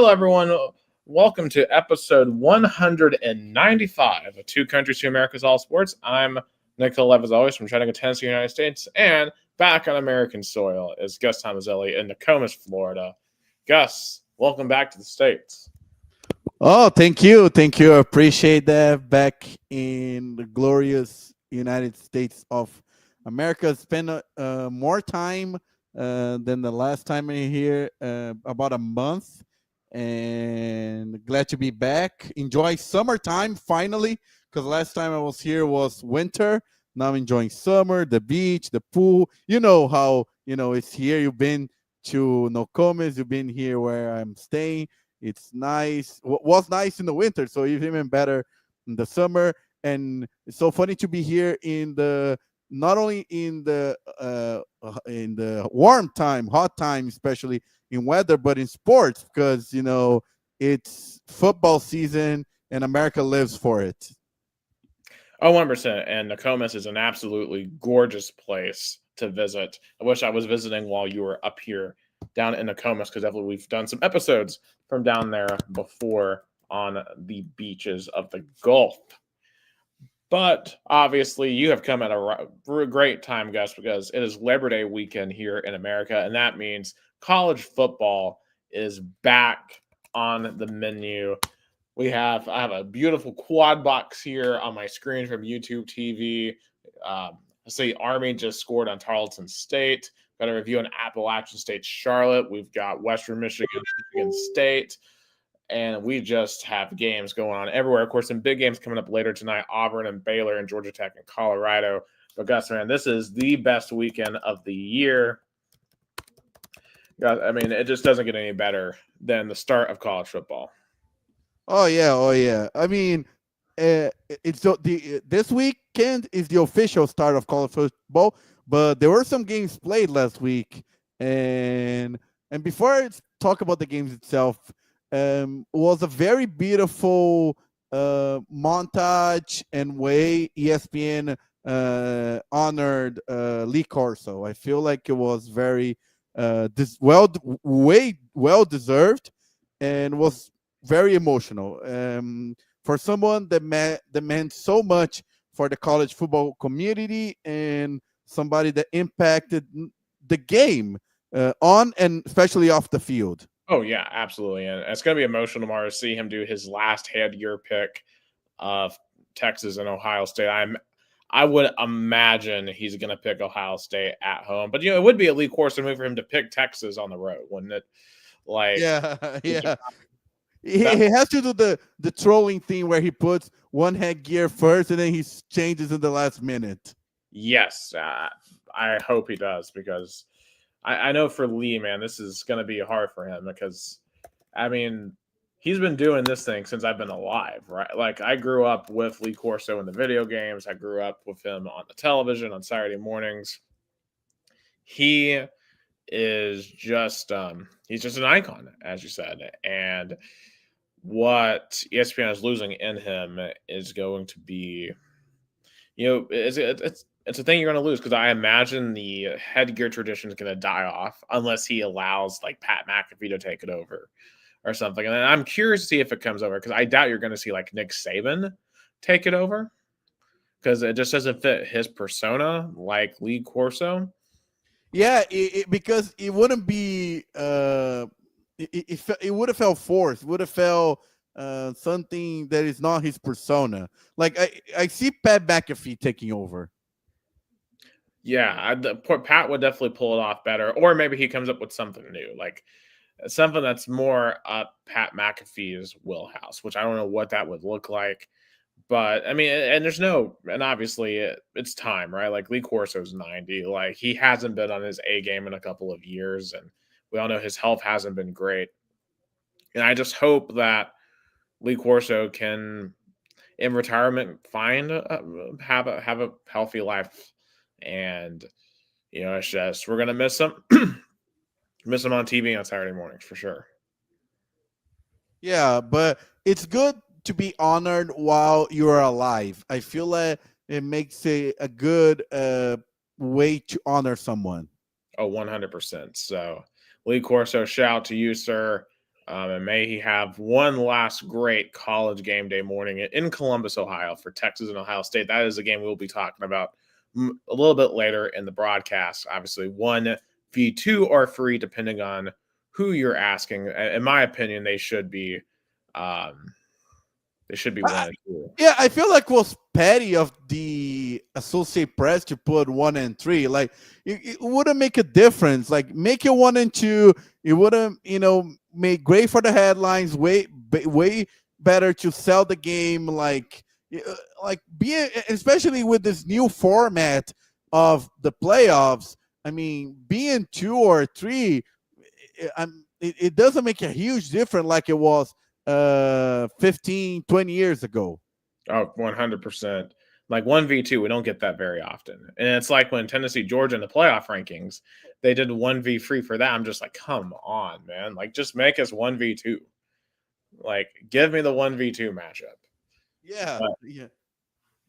Hello, everyone. Welcome to episode 195 of Two Countries, Two Americas, All Sports. I'm Nick Lev, as always, from Chattanooga, Tennessee, United States. And back on American soil is Gus Tomazelli in Nokomis, Florida. Gus, welcome back to the States. Oh, thank you. Thank you. I appreciate that. Back in the glorious United States of America. Spent more time than the last time I here, about a month. And glad to be back. Enjoy summertime finally, because last time I was here was winter. Now I'm enjoying summer, the beach, the pool. You know how, it's here. You've been to Nokomis. You've been here where I'm staying. It's nice. Was nice in the winter, so even better in the summer. And it's so funny to be here in the not only in the warm time, hot time, especially in weather, but in sports because it's football season and America lives for it. Oh, 100%. And Nokomis is an absolutely gorgeous place to visit. I wish I was visiting while you were up here down in Nokomis, because definitely we've done some episodes from down there before on the beaches of the Gulf. But obviously, you have come at a great time, Gus, because it is Labor Day weekend here in America, and that means college football is back on the menu. I have a beautiful quad box here on my screen from YouTube TV. I see Army just scored on Tarleton State. Got a review on Appalachian State, Charlotte. We've got Western Michigan, Michigan State, and we just have games going on everywhere. Of course, some big games coming up later tonight: Auburn and Baylor, and Georgia Tech and Colorado. But Gus, man, this is the best weekend of the year. I mean, it just doesn't get any better than the start of college football. Oh yeah. I mean, it's this weekend is the official start of college football, but there were some games played last week, and before I talk about the games itself, was a very beautiful montage and way ESPN honored Lee Corso. I feel like it was very way well deserved, and was very emotional. For someone that meant so much for the college football community, and somebody that impacted the game on and especially off the field. Oh yeah, absolutely, and it's going to be emotional tomorrow to see him do his last headgear pick of Texas and Ohio State. I would imagine he's going to pick Ohio State at home, but it would be a Lee Corso move for him to pick Texas on the road, wouldn't it? Like, Yeah, yeah. He that, has to do the trolling thing where he puts one headgear first and then he changes in the last minute. yes, I hope he does, because I know for Lee, man, this is going to be hard for him, because I mean, he's been doing this thing since I've been alive, right? Like, I grew up with Lee Corso in the video games. I grew up with him on the television on Saturday mornings. He is just he's just an icon, as you said, and what ESPN is losing in him is going to be, it's a thing you're going to lose, because I imagine the headgear tradition is going to die off unless he allows like Pat McAfee to take it over or something. And I'm curious to see if it comes over, because I doubt you're going to see like Nick Saban take it over, because it just doesn't fit his persona like Lee Corso. Yeah, because it wouldn't be. It would have felt forced. Would have felt something that is not his persona. Like I see Pat McAfee taking over. Yeah, Pat would definitely pull it off better, or maybe he comes up with something new, like something that's more up Pat McAfee's wheelhouse, which I don't know what that would look like. But I mean, and obviously it's time, right? Like, Lee Corso's 90, like he hasn't been on his A game in a couple of years, and we all know his health hasn't been great. And I just hope that Lee Corso can, in retirement, have a healthy life. And it's just, we're gonna miss him, miss him on TV on Saturday mornings for sure. Yeah, but it's good to be honored while you are alive. I feel like it makes a good way to honor someone. Oh, 100%. So, Lee Corso, shout out to you, sir. And may he have one last great college game day morning in Columbus, Ohio for Texas and Ohio State. That is a game we'll be talking about a little bit later in the broadcast. Obviously, 1v2 or free, depending on who you're asking. In my opinion, they should be one and two. Yeah, I feel like it was petty of the Associate Press to put 1 and 3. Like it wouldn't make a difference. Like make it 1 and 2. It wouldn't, make great for the headlines. Way better to sell the game. Like especially with this new format of the playoffs. I mean, being 2 or 3, it doesn't make a huge difference like it was 15, 20 years ago. Oh, 100%. Like 1v2, we don't get that very often. And it's like when Tennessee, Georgia in the playoff rankings, they did 1v3 for that. I'm just like, come on, man. Like, just make us 1v2. Like, give me the 1v2 matchup. Yeah. But yeah.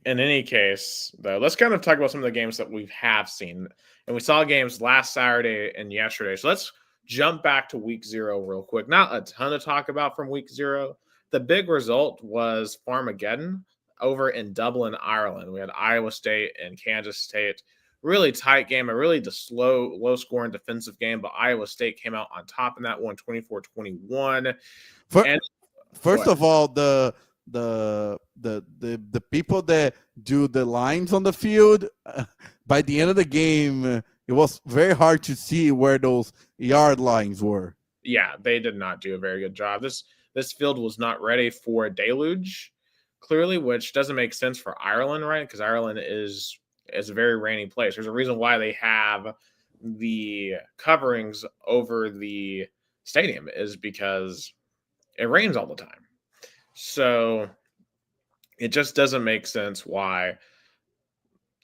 In any case, though, let's kind of talk about some of the games that we have seen. And we saw games last Saturday and yesterday. So let's jump back to week 0 real quick. Not a ton to talk about from week 0. The big result was Farmageddon over in Dublin, Ireland. We had Iowa State and Kansas State. Really tight game, a really low-scoring defensive game, but Iowa State came out on top in that one, 24-21. First of all, the people that do the lines on the field, by the end of the game, it was very hard to see where those yard lines were. Yeah, they did not do a very good job. This field was not ready for a deluge, clearly, which doesn't make sense for Ireland, right? Because Ireland is a very rainy place. There's a reason why they have the coverings over the stadium is because it rains all the time. So it just doesn't make sense why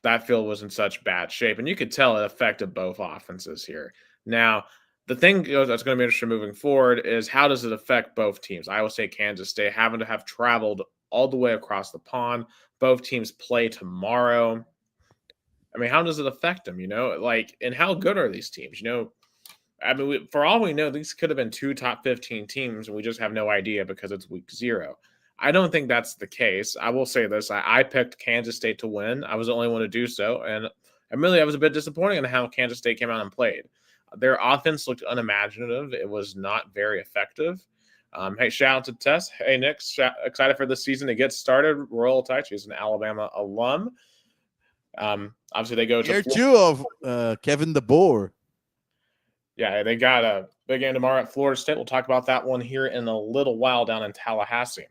that field was in such bad shape. And you could tell it affected both offenses here. Now, the thing that's going to be interesting moving forward is how does it affect both teams? Iowa State, Kansas State having to have traveled all the way across the pond. Both teams play tomorrow. I mean, how does it affect them? And how good are these teams? I mean, for all we know, these could have been 2 top 15 teams, and we just have no idea because it's week 0. I don't think that's the case. I will say this. I picked Kansas State to win. I was the only one to do so, and I was a bit disappointed in how Kansas State came out and played. Their offense looked unimaginative. It was not very effective. Hey, shout out to Tess. Hey, Nick, excited for this season to get started. Royal Tide, she's an Alabama alum. Obviously, they go to Year 2 of Kevin DeBoer. Yeah, they got a big game tomorrow at Florida State. We'll talk about that one here in a little while down in Tallahassee.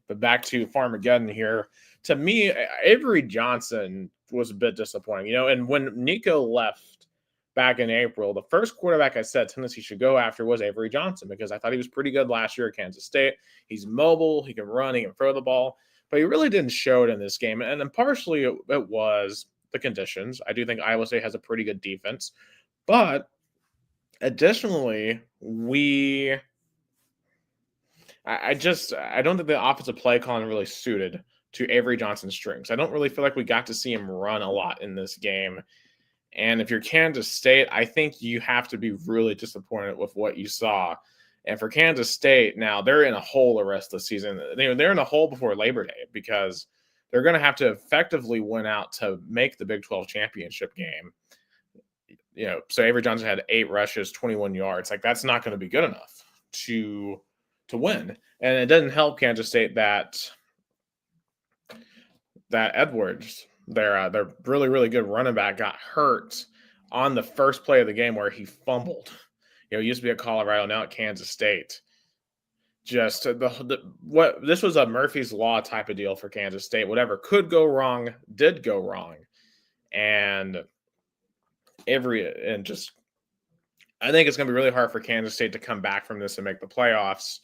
But back to Farmageddon here. To me, Avery Johnson was a bit disappointing. And when Nico left back in April, the first quarterback I said Tennessee should go after was Avery Johnson because I thought he was pretty good last year at Kansas State. He's mobile. He can run. He can throw the ball. But he really didn't show it in this game. And then partially it was the conditions. I do think Iowa State has a pretty good defense. But additionally, I don't think the offensive play calling really suited to Avery Johnson's strengths. I don't really feel like we got to see him run a lot in this game. And if you're Kansas State, I think you have to be really disappointed with what you saw. And for Kansas State, now they're in a hole the rest of the season. They're in a hole before Labor Day because they're going to have to effectively win out to make the Big 12 championship game. So Avery Johnson had 8 rushes, 21 yards. Like, that's not going to be good enough to win. And it doesn't help Kansas State that Edwards, their really, really good running back, got hurt on the first play of the game where he fumbled. He used to be at Colorado, now at Kansas State. Just this was a Murphy's Law type of deal for Kansas State. Whatever could go wrong did go wrong. And I think it's going to be really hard for Kansas State to come back from this and make the playoffs.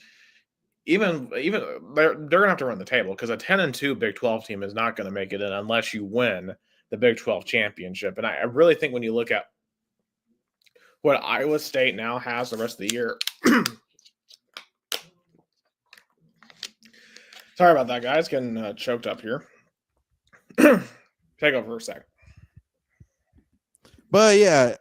Even they're going to have to run the table because a 10-2 Big 12 team is not going to make it in unless you win the Big 12 championship. And I really think when you look at what Iowa State now has the rest of the year. Sorry about that, guys. Getting choked up here. Take over for a second. But yeah,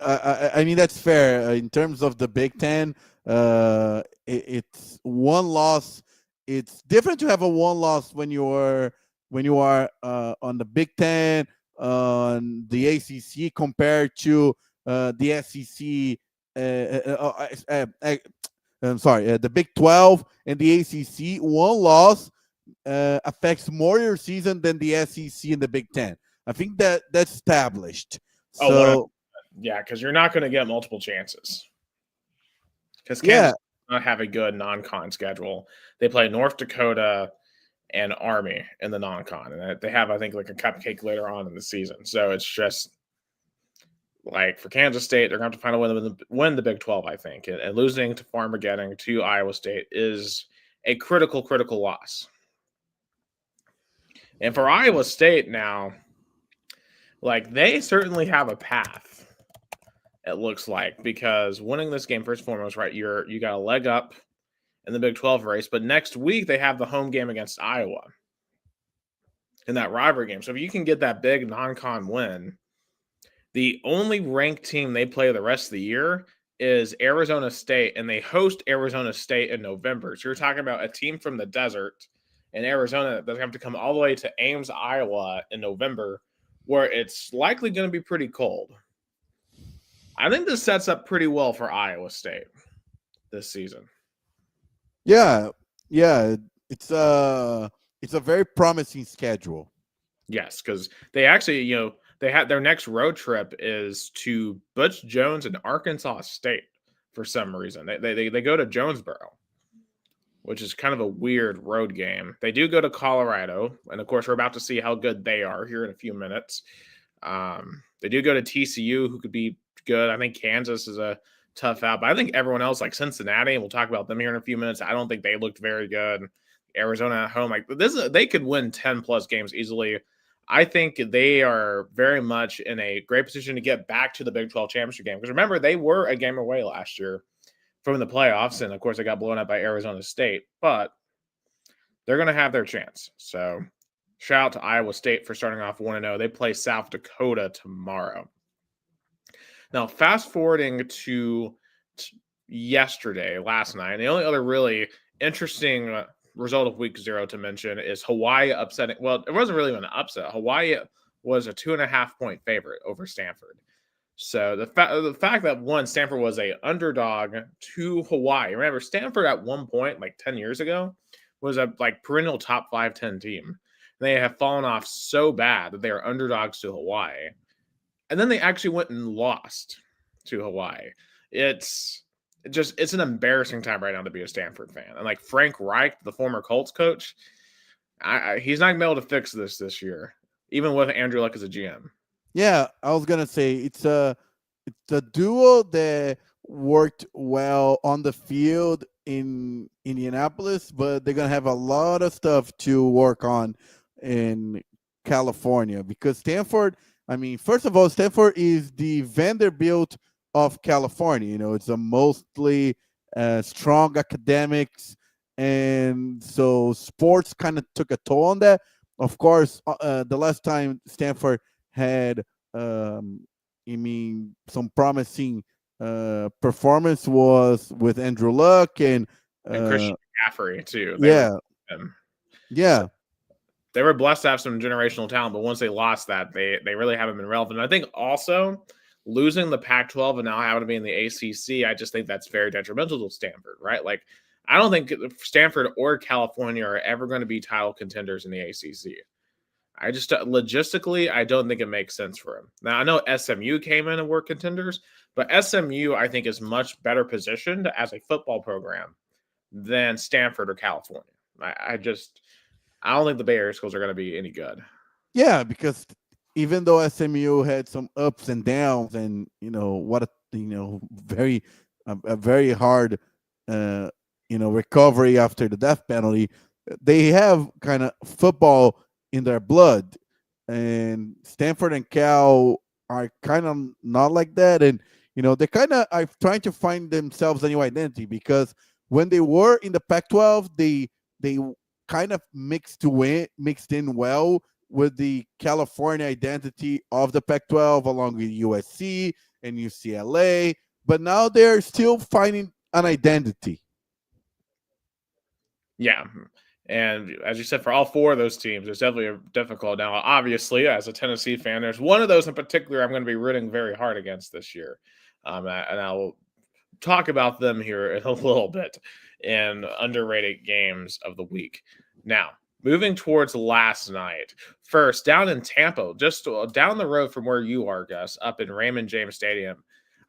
I mean, that's fair. In terms of the Big Ten, It's one loss. It's different to have a one loss when you are on the Big Ten, on the ACC compared to the SEC. I'm sorry, the Big 12 and the ACC. One loss affects more your season than the SEC and the Big Ten. I think that's established. Oh, one So yeah, because you're not going to get multiple chances. Because yeah, Kansas does not have a good non-con schedule. They play North Dakota and Army in the non-con, and they have, I think, like a cupcake later on in the season. So it's just like for Kansas State, they're going to have to find a way to win the Big 12, I think. And losing to Farmageddon to Iowa State is a critical loss. And for Iowa State now, like they certainly have a path. It looks like, because winning this game first and foremost, right? You got a leg up in the Big 12 race, but next week they have the home game against Iowa in that rivalry game. So if you can get that big non-con win, the only ranked team they play the rest of the year is Arizona State, and they host Arizona State in November. So you're talking about a team from the desert in Arizona that's have to come all the way to Ames, Iowa in November, where it's likely going to be pretty cold. I think this sets up pretty well for Iowa State this season. Yeah, it's a very promising schedule. Yes, because they actually, they had their next road trip is to Butch Jones and Arkansas State for some reason. They go to Jonesboro, which is kind of a weird road game. They do go to Colorado, and of course, we're about to see how good they are here in a few minutes. They do go to TCU, who could be good. I think Kansas is a tough out, but I think everyone else, like Cincinnati, and we'll talk about them here in a few minutes, I don't think they looked very good. Arizona at home, like they could win 10 plus games easily. I think they are very much in a great position to get back to the Big 12 championship game. Because remember, they were a game away last year from the playoffs, and of course, they got blown up by Arizona State. But they're going to have their chance. So shout out to Iowa State for starting off 1-0. They play South Dakota tomorrow. Now, fast forwarding to last night, the only other really interesting result of week 0 to mention is Hawaii upsetting. Well, it wasn't really an upset. Hawaii was a 2.5-point favorite over Stanford. So the fact that Stanford was a underdog to Hawaii. Remember, Stanford at one point, like 10 years ago, was a perennial top 5-10 team. They have fallen off so bad that they are underdogs to Hawaii. And then they actually went and lost to Hawaii. It's an embarrassing time right now to be a Stanford fan. And Frank Reich, the former Colts coach, he's not going to be able to fix this year, even with Andrew Luck as a GM. Yeah, I was gonna say it's a duo that worked well on the field in Indianapolis, but they're gonna have a lot of stuff to work on in California because Stanford. I mean, first of all, Stanford is the Vanderbilt of California. It's a mostly strong academics, and so sports kind of took a toll on that. Of course, the last time Stanford had, some promising performance was with Andrew Luck and Christian McCaffrey too. Yeah. They were blessed to have some generational talent, but once they lost that, they really haven't been relevant. And I think also losing the Pac-12 and now having to be in the ACC, I just think that's very detrimental to Stanford, right? I don't think Stanford or California are ever going to be title contenders in the ACC. I just logistically, I don't think it makes sense for them. Now, I know SMU came in and were contenders, but SMU, I think, is much better positioned as a football program than Stanford or California. I don't think the Bay Area schools are going to be any good. Yeah, because even though SMU had some ups and downs, and a very hard recovery after the death penalty, they have kind of football in their blood, and Stanford and Cal are kind of not like that, and they kind of are trying to find themselves a new identity because when they were in the Pac-12, they kind of mixed in well with the California identity of the Pac-12 along with USC and UCLA, but now they're still finding an identity. Yeah. And as you said, for all four of those teams, it's definitely difficult. Now, obviously, as a Tennessee fan, there's one of those in particular I'm going to be rooting very hard against this year. And I'll talk about them here in a little bit in underrated games of the week. Now, moving towards last night, first down in Tampa, just down the road from where you are, Gus, up in Raymond James Stadium.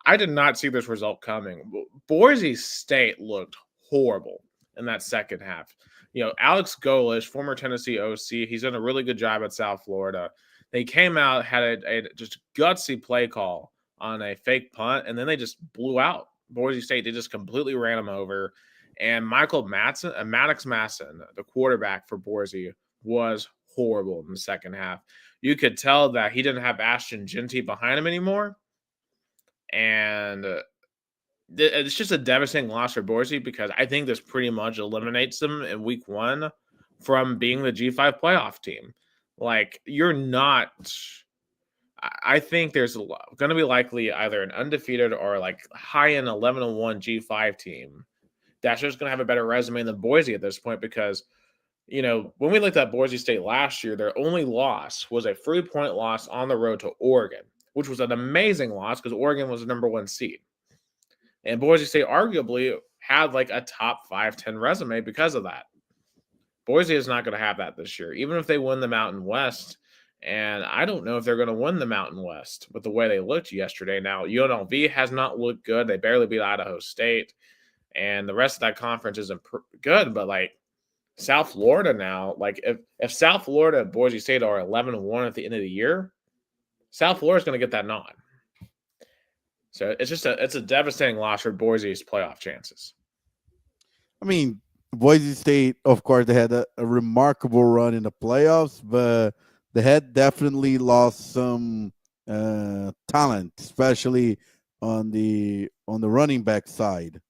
I did not see this result coming. Boise State looked horrible in that second half. Alex Golesh, former Tennessee OC, he's done a really good job at South Florida. They came out, had a just gutsy play call on a fake punt, and then they just blew out Boise State. They just completely ran them over. And Michael Maddox Masson, the quarterback for Boise, was horrible in the second half. You could tell that he didn't have Ashton Jeanty behind him anymore. And it's just a devastating loss for Boise because I think this pretty much eliminates them in week one from being the G5 playoff team. Like, you're not – I think there's going to be likely either an undefeated or like high-end 11-1 G5 team that's just going to have a better resume than Boise at this point because, when we looked at Boise State last year, their only loss was a 3-point loss on the road to Oregon, which was an amazing loss because Oregon was the number 1 seed. And Boise State arguably had like a top 5-10 resume because of that. Boise is not going to have that this year, even if they win the Mountain West. And I don't know if they're going to win the Mountain West with the way they looked yesterday. Now, UNLV has not looked good. They barely beat Idaho State. And the rest of that conference isn't good. But, like, South Florida now, like, if South Florida and Boise State are 11-1 at the end of the year, South Florida is going to get that nod. So it's a devastating loss for Boise's playoff chances. I mean, Boise State, of course, they had a remarkable run in the playoffs, but they had definitely lost some talent, especially on the running back side.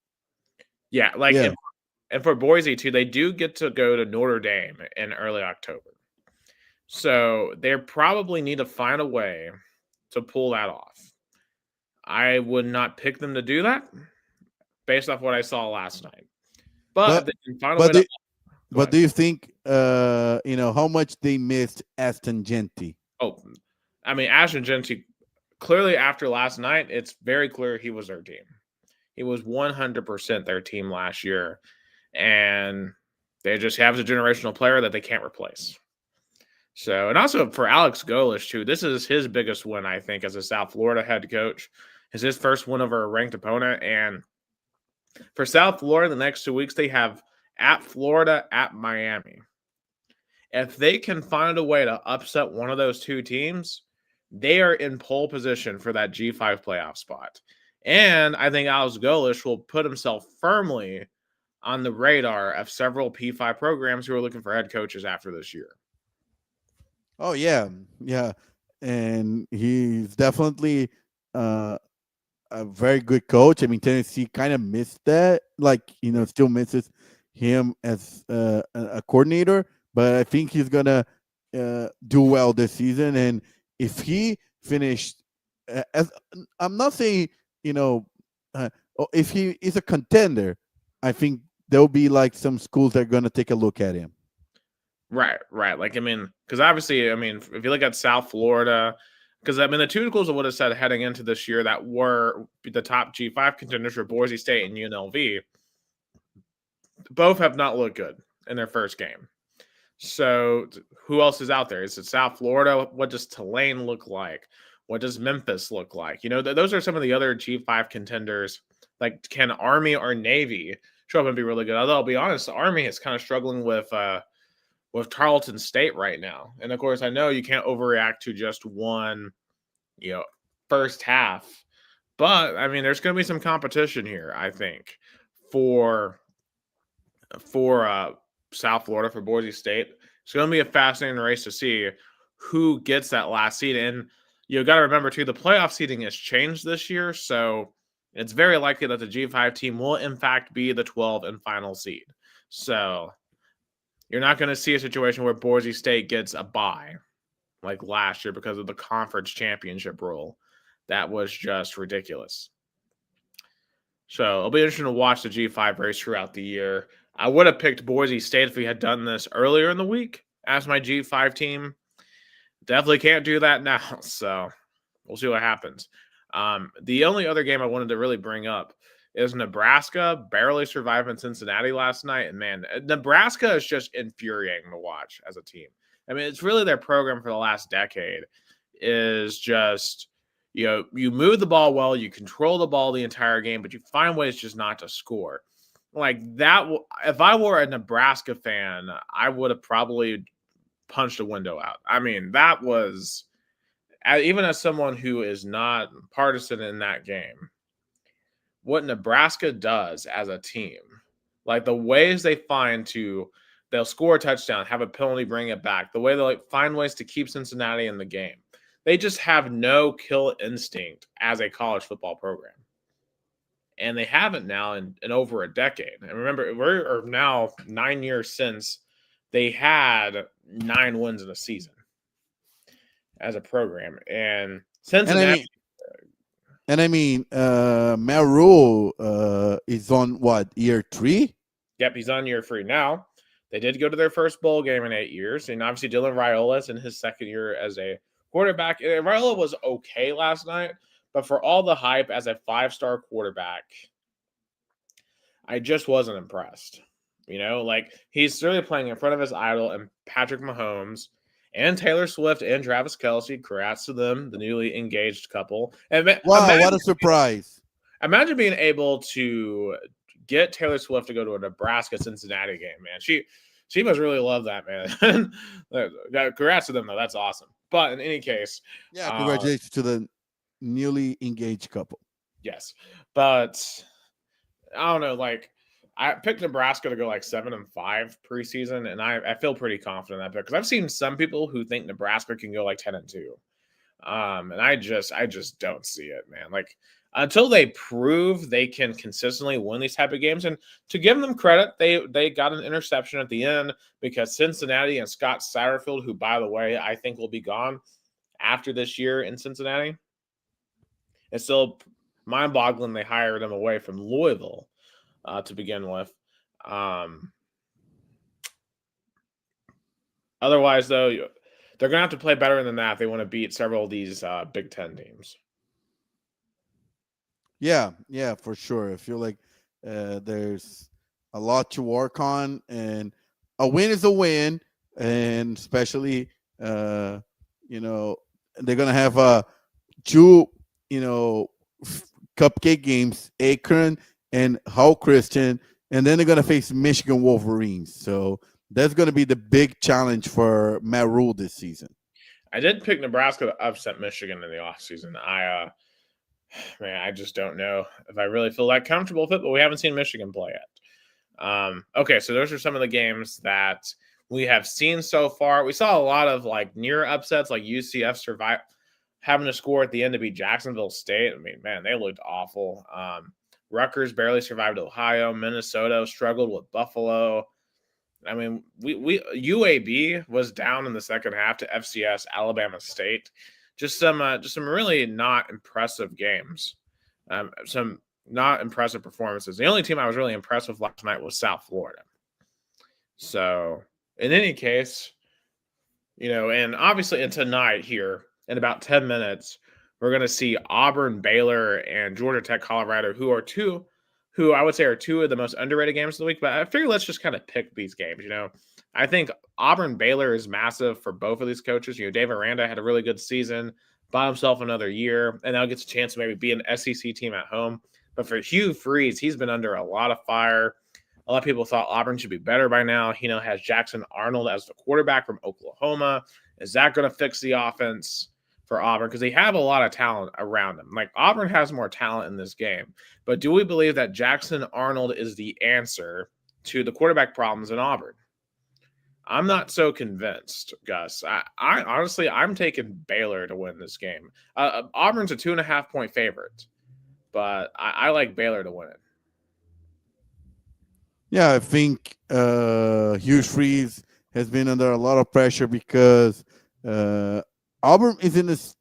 Yeah, and for Boise too, they do get to go to Notre Dame in early October. So they probably need to find a way to pull that off. I would not pick them to do that based off what I saw last night. But do you think how much they missed Ashton Jeanty? Oh, I mean, Ashton Jeanty, clearly after last night, it's very clear he was their team. He was 100% their team last year. And they just have a generational player that they can't replace. So, and also for Alex Golesh, too, this is his biggest win, I think, as a South Florida head coach. It's his first win over a ranked opponent. And for South Florida, the next 2 weeks, they have at Florida, at Miami. If they can find a way to upset one of those two teams, they are in pole position for that G5 playoff spot. And I think Alex Golesh will put himself firmly on the radar of several P5 programs who are looking for head coaches after this year. Oh, yeah. Yeah. And he's definitely a very good coach. I mean, Tennessee kind of missed that, still misses him as a coordinator, but I think he's going to do well this season. And if he finished, I'm not saying, if he is a contender, I think there'll be like some schools that are going to take a look at him. Right. Like, I mean, because obviously, I mean, if you look at South Florida, because, I mean, the two schools I would have said heading into this year that were the top G5 contenders for Boise State and UNLV, both have not looked good in their first game. So who else is out there? Is it South Florida? What does Tulane look like? What does Memphis look like? Those are some of the other G5 contenders. Like, can Army or Navy show up and be really good? Although, I'll be honest, the Army is kind of struggling with Tarleton State right now. And of course, I know you can't overreact to just one, first half. But I mean, there's going to be some competition here, I think, for South Florida, for Boise State. It's going to be a fascinating race to see who gets that last seed. And you got to remember too, the playoff seeding has changed this year, so it's very likely that the G5 team will in fact be the 12 and final seed. So you're not going to see a situation where Boise State gets a bye like last year because of the conference championship rule. That was just ridiculous. So it'll be interesting to watch the G5 race throughout the year. I would have picked Boise State if we had done this earlier in the week as my G5 team. Definitely can't do that now. So we'll see what happens. The only other game I wanted to really bring up is Nebraska barely surviving Cincinnati last night. And man, Nebraska is just infuriating to watch as a team. I mean, it's really their program for the last decade is just, you move the ball well, you control the ball the entire game, but you find ways just not to score. Like that, if I were a Nebraska fan, I would have probably punched a window out. I mean, that was, even as someone who is not partisan in that game, what Nebraska does as a team, like the ways they find they'll score a touchdown, have a penalty, bring it back, the way they find ways to keep Cincinnati in the game. They just have no kill instinct as a college football program. And they haven't now in over a decade. And remember, we're now 9 years since they had 9 wins in a season as a program. And Cincinnati. Matt Rule is on what, year 3? Yep, he's on year 3 now. They did go to their first bowl game in 8 years. And obviously Dylan Raiola in his second year as a quarterback. Raiola was okay last night, but for all the hype as a 5-star quarterback, I just wasn't impressed. Like he's really playing in front of his idol and Patrick Mahomes and Taylor Swift and Travis Kelce. Congrats to them, the newly engaged couple. And wow, what a surprise. Imagine being able to get Taylor Swift to go to a Nebraska-Cincinnati game, man. She must really love that, man. Congrats to them, though. That's awesome. But in any case. Yeah, congratulations to the newly engaged couple. Yes. But I don't know, like I picked Nebraska to go like 7-5 preseason, and I feel pretty confident in that pick because I've seen some people who think Nebraska can go like 10-2. And I just don't see it, man. Like until they prove they can consistently win these type of games, and to give them credit, they got an interception at the end because Cincinnati and Scott Satterfield, who by the way I think will be gone after this year in Cincinnati, it's still mind-boggling they hired him away from Louisville to begin with. Otherwise, though, they're going to have to play better than that if they want to beat several of these Big Ten teams. Yeah, for sure. I feel like there's a lot to work on, and a win is a win, and especially, they're going to have 2, cupcake games, Akron and Hull Christian, and then they're going to face Michigan Wolverines. So that's going to be the big challenge for Matt Rule this season. I did pick Nebraska to upset Michigan in the offseason. I just don't know if I really feel that comfortable with it, but we haven't seen Michigan play yet. Okay, so those are some of the games that we have seen so far. We saw a lot of like near upsets, like UCF having to score at the end to beat Jacksonville State. I mean, man, they looked awful. Rutgers barely survived Ohio. Minnesota struggled with Buffalo. I mean, we UAB was down in the second half to FCS Alabama State. Just some really not impressive games. Some not impressive performances. The only team I was really impressed with last night was South Florida. So, in any case, and obviously, tonight here in about 10 minutes, we're going to see Auburn, Baylor, and Georgia Tech, Colorado, who I would say are 2 of the most underrated games of the week. But I figure let's just kind of pick these games. I think Auburn, Baylor is massive for both of these coaches. Dave Aranda had a really good season, bought himself another year, and now gets a chance to maybe be an SEC team at home. But for Hugh Freeze, he's been under a lot of fire. A lot of people thought Auburn should be better by now. He now has Jackson Arnold as the quarterback from Oklahoma. Is that going to fix the offense for Auburn? Because they have a lot of talent around them. Like Auburn has more talent in this game. But do we believe that Jackson Arnold is the answer to the quarterback problems in Auburn? I'm not so convinced, Gus. I honestly, I'm taking Baylor to win this game. Auburn's a 2.5-point favorite, but I like Baylor to win it. Yeah, I think Hugh Freeze has been under a lot of pressure because Auburn is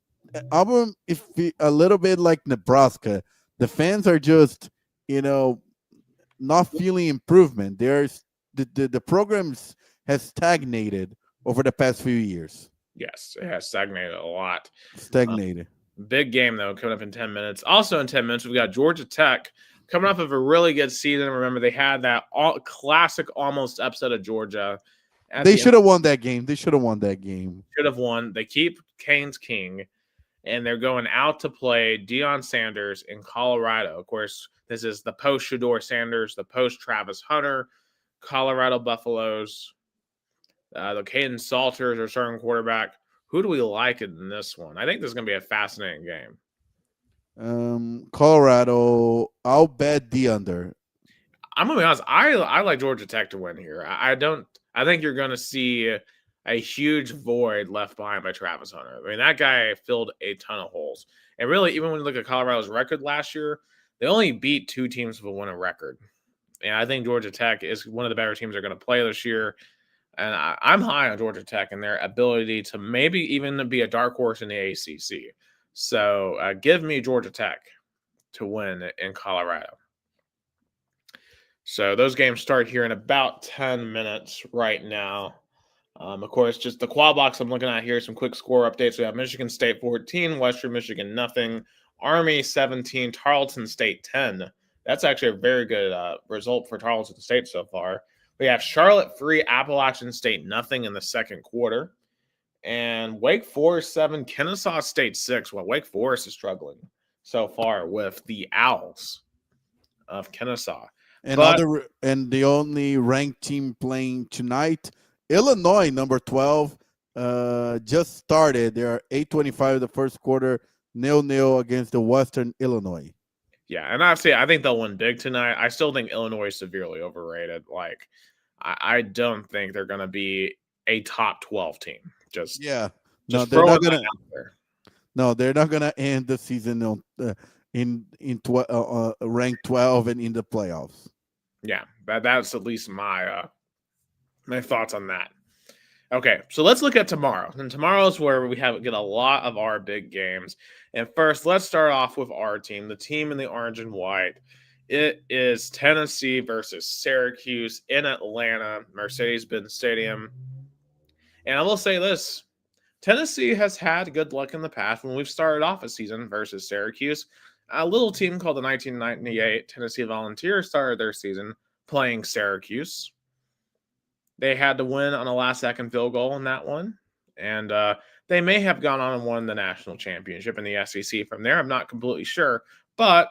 a little bit like Nebraska. The fans are just not feeling improvement. There's the programs has stagnated over the past few years. Yes, it has stagnated a lot. Stagnated. Big game, though, coming up in 10 minutes. Also in 10 minutes, we've got Georgia Tech coming off of a really good season. Remember, they had that classic almost upset of Georgia. They should have won that game. Should have won. They keep Canes king, and they're going out to play Deion Sanders in Colorado. Of course, this is the post-Shedeur Sanders, the post-Travis Hunter, Colorado Buffaloes. The Caden Salters are starting quarterback. Who do we like in this one? I think this is going to be a fascinating game. Colorado, I'll bet the under. I'm going to be honest. I like Georgia Tech to win here. I think you're going to see a huge void left behind by Travis Hunter. I mean, that guy filled a ton of holes. And really, even when you look at Colorado's record last year, they only beat 2 teams with a winning record. And I think Georgia Tech is one of the better teams they're going to play this year. And I'm high on Georgia Tech and their ability to maybe even be a dark horse in the ACC. So give me Georgia Tech to win in Colorado. So those games start here in about 10 minutes right now. Of course, just the quad box I'm looking at here, some quick score updates. We have Michigan State 14, Western Michigan nothing, Army 17, Tarleton State 10. That's actually a very good result for Tarleton State so far. We have Charlotte 3, Appalachian State nothing in the second quarter. And Wake Forest 7, Kennesaw State 6. Well, Wake Forest is struggling so far with the Owls of Kennesaw. And the only ranked team playing tonight, Illinois, number 12, just started. They are 8:25 the first quarter, 0-0 against the Western Illinois. Yeah, and I think they'll win big tonight. I still think Illinois is severely overrated. Like, I don't think they're going to be a top 12 team. They're not going to. No, they're not going to end the season in ranked 12 and in the playoffs. Yeah, that's at least my thoughts on that. Okay, so let's look at tomorrow. And tomorrow is where we get a lot of our big games. And first, let's start off with our team, the team in the orange and white. It is Tennessee versus Syracuse in Atlanta, Mercedes-Benz Stadium. And I will say this, Tennessee has had good luck in the past when we've started off a season versus Syracuse. A little team called the 1998 Tennessee Volunteers started their season playing Syracuse. They had to win on a last-second field goal in that one. And they may have gone on and won the national championship in the SEC from there. I'm not completely sure. But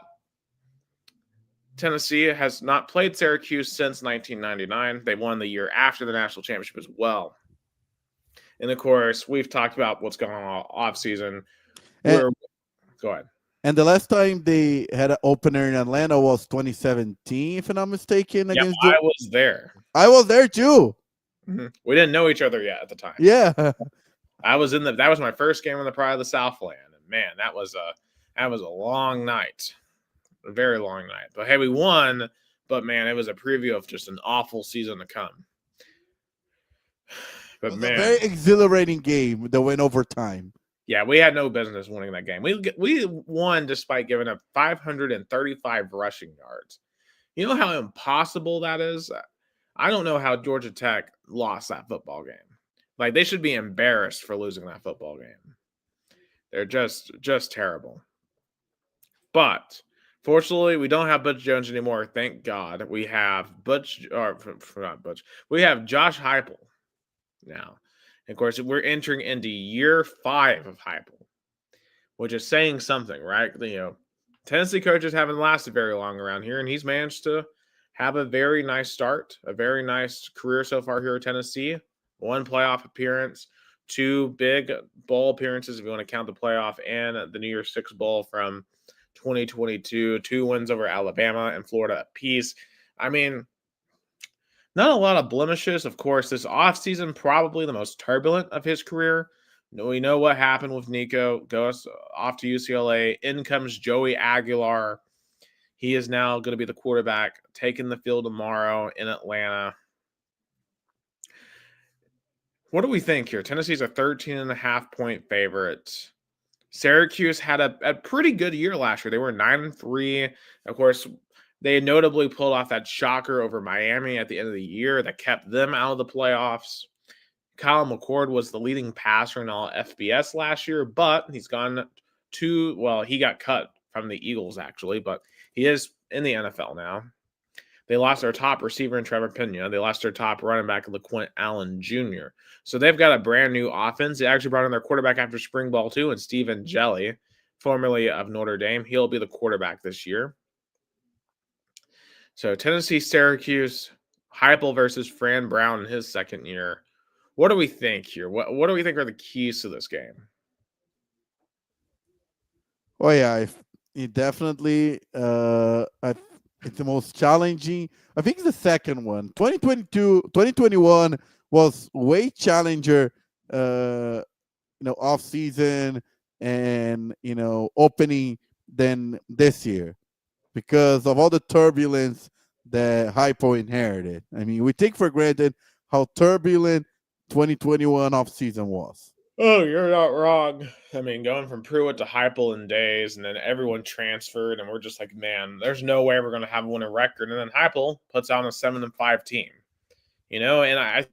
Tennessee has not played Syracuse since 1999. They won the year after the national championship as well. And, of course, we've talked about what's going on off-season. Go ahead. And the last time they had an opener in Atlanta was 2017, if I'm not mistaken. Yeah, I was there. I was there, too. Mm-hmm. We didn't know each other yet at the time. Yeah. That was my first game in the Pride of the Southland. And, man, that was a long night. A very long night. But, hey, we won. But, man, it was a preview of just an awful season to come. But, man, a very exhilarating game that went overtime. Yeah, we had no business winning that game. We won despite giving up 535 rushing yards. You know how impossible that is? I don't know how Georgia Tech lost that football game. Like, they should be embarrassed for losing that football game. They're just terrible. But fortunately, we don't have Butch Jones anymore. Thank God. We have we have Josh Heupel now. Of course, we're entering into year 5 of Heupel, which is saying something, right? You know, Tennessee coaches haven't lasted very long around here, and he's managed to have a very nice start, a very nice career so far here at Tennessee. 1 playoff appearance, 2 big bowl appearances, if you want to count the playoff, and the New Year's Six Bowl from 2022, 2 wins over Alabama and Florida apiece. I mean, not a lot of blemishes. Of course, this offseason, probably the most turbulent of his career. We know what happened with Nico. Goes off to UCLA. In comes Joey Aguilar. He is now going to be the quarterback, taking the field tomorrow in Atlanta. What do we think here? Tennessee's a 13.5-point favorite. Syracuse had a pretty good year last year. They were 9-3. Of course, They notably pulled off that shocker over Miami at the end of the year that kept them out of the playoffs. Kyle McCord was the leading passer in all FBS last year, but he's gone he got cut from the Eagles actually, but he is in the NFL now. They lost their top receiver in Trevor Pena. They lost their top running back, LaQuint Allen Jr. So they've got a brand new offense. They actually brought in their quarterback after spring ball too, and Stephen Jelly, formerly of Notre Dame. He'll be the quarterback this year. So Tennessee, Syracuse, Heupel versus Fran Brown in his second year. What do we think here? What do we think are the keys to this game? Oh yeah, it definitely it's the most challenging. I think the second one. 2021 was way challenger off season and opening than this year because of all the turbulence that Heupel inherited. I mean, we take for granted how turbulent 2021 off season was. Oh, you're not wrong. I mean, going from Pruitt to Heupel in days, and then everyone transferred, and we're just like, man, there's no way we're going to have a winning record. And then Heupel puts out a 7-5 team, and I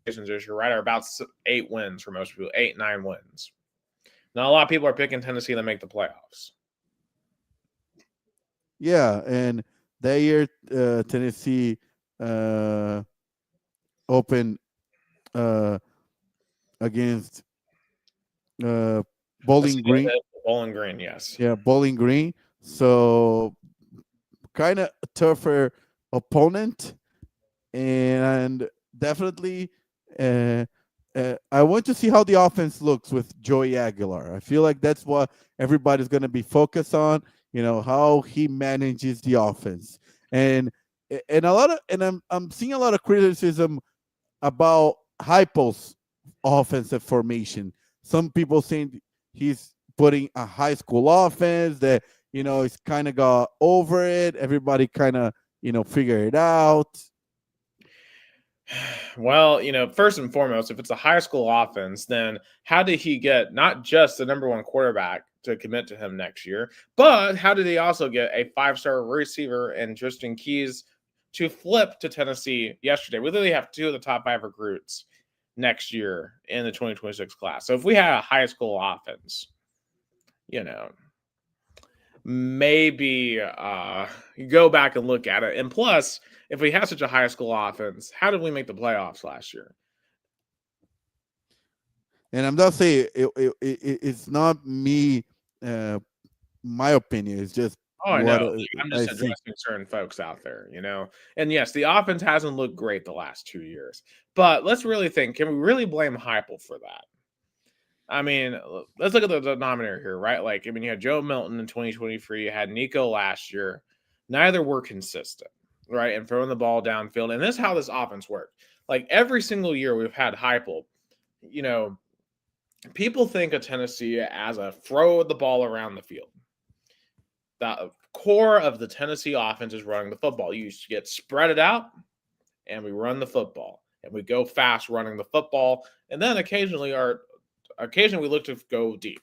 you're right, are about 8 wins for most people, 8-9 wins. Now, a lot of people are picking Tennessee to make the playoffs. Yeah, and that year Tennessee opened against Bowling Green. Bowling Green, yes. Yeah, Bowling Green. So kind of a tougher opponent, and definitely I want to see how the offense looks with Joey Aguilar. I feel like that's what everybody's going to be focused on. How he manages the offense, and I'm seeing a lot of criticism about Heupel's offensive formation. Some people saying he's putting a high school offense that he's kind of got over it. Everybody kind of figure it out. Well, first and foremost, if it's a high school offense, then how did he get not just the number one quarterback to commit to him next year, but how did he also get a 5-star receiver and Tristan Keys to flip to Tennessee yesterday? We literally have 2 of the top 5 recruits next year in the 2026 class. So if we had a high school offense, maybe you go back and look at it. And plus, if we have such a high school offense, how did we make the playoffs last year? And I'm not saying it's not me, my opinion. It's just I know. I'm just addressing certain folks out there, And yes, the offense hasn't looked great the last 2 years. But let's really think, can we really blame Heupel for that? I mean, let's look at the denominator here, right? You had Joe Milton in 2023. You had Nico last year. Neither were consistent, right? And throwing the ball downfield. And this is how this offense worked. Every single year we've had Heupel, people think of Tennessee as a throw the ball around the field. The core of the Tennessee offense is running the football. You get spread it out, and we run the football. And we go fast running the football. And then occasionally we look to go deep.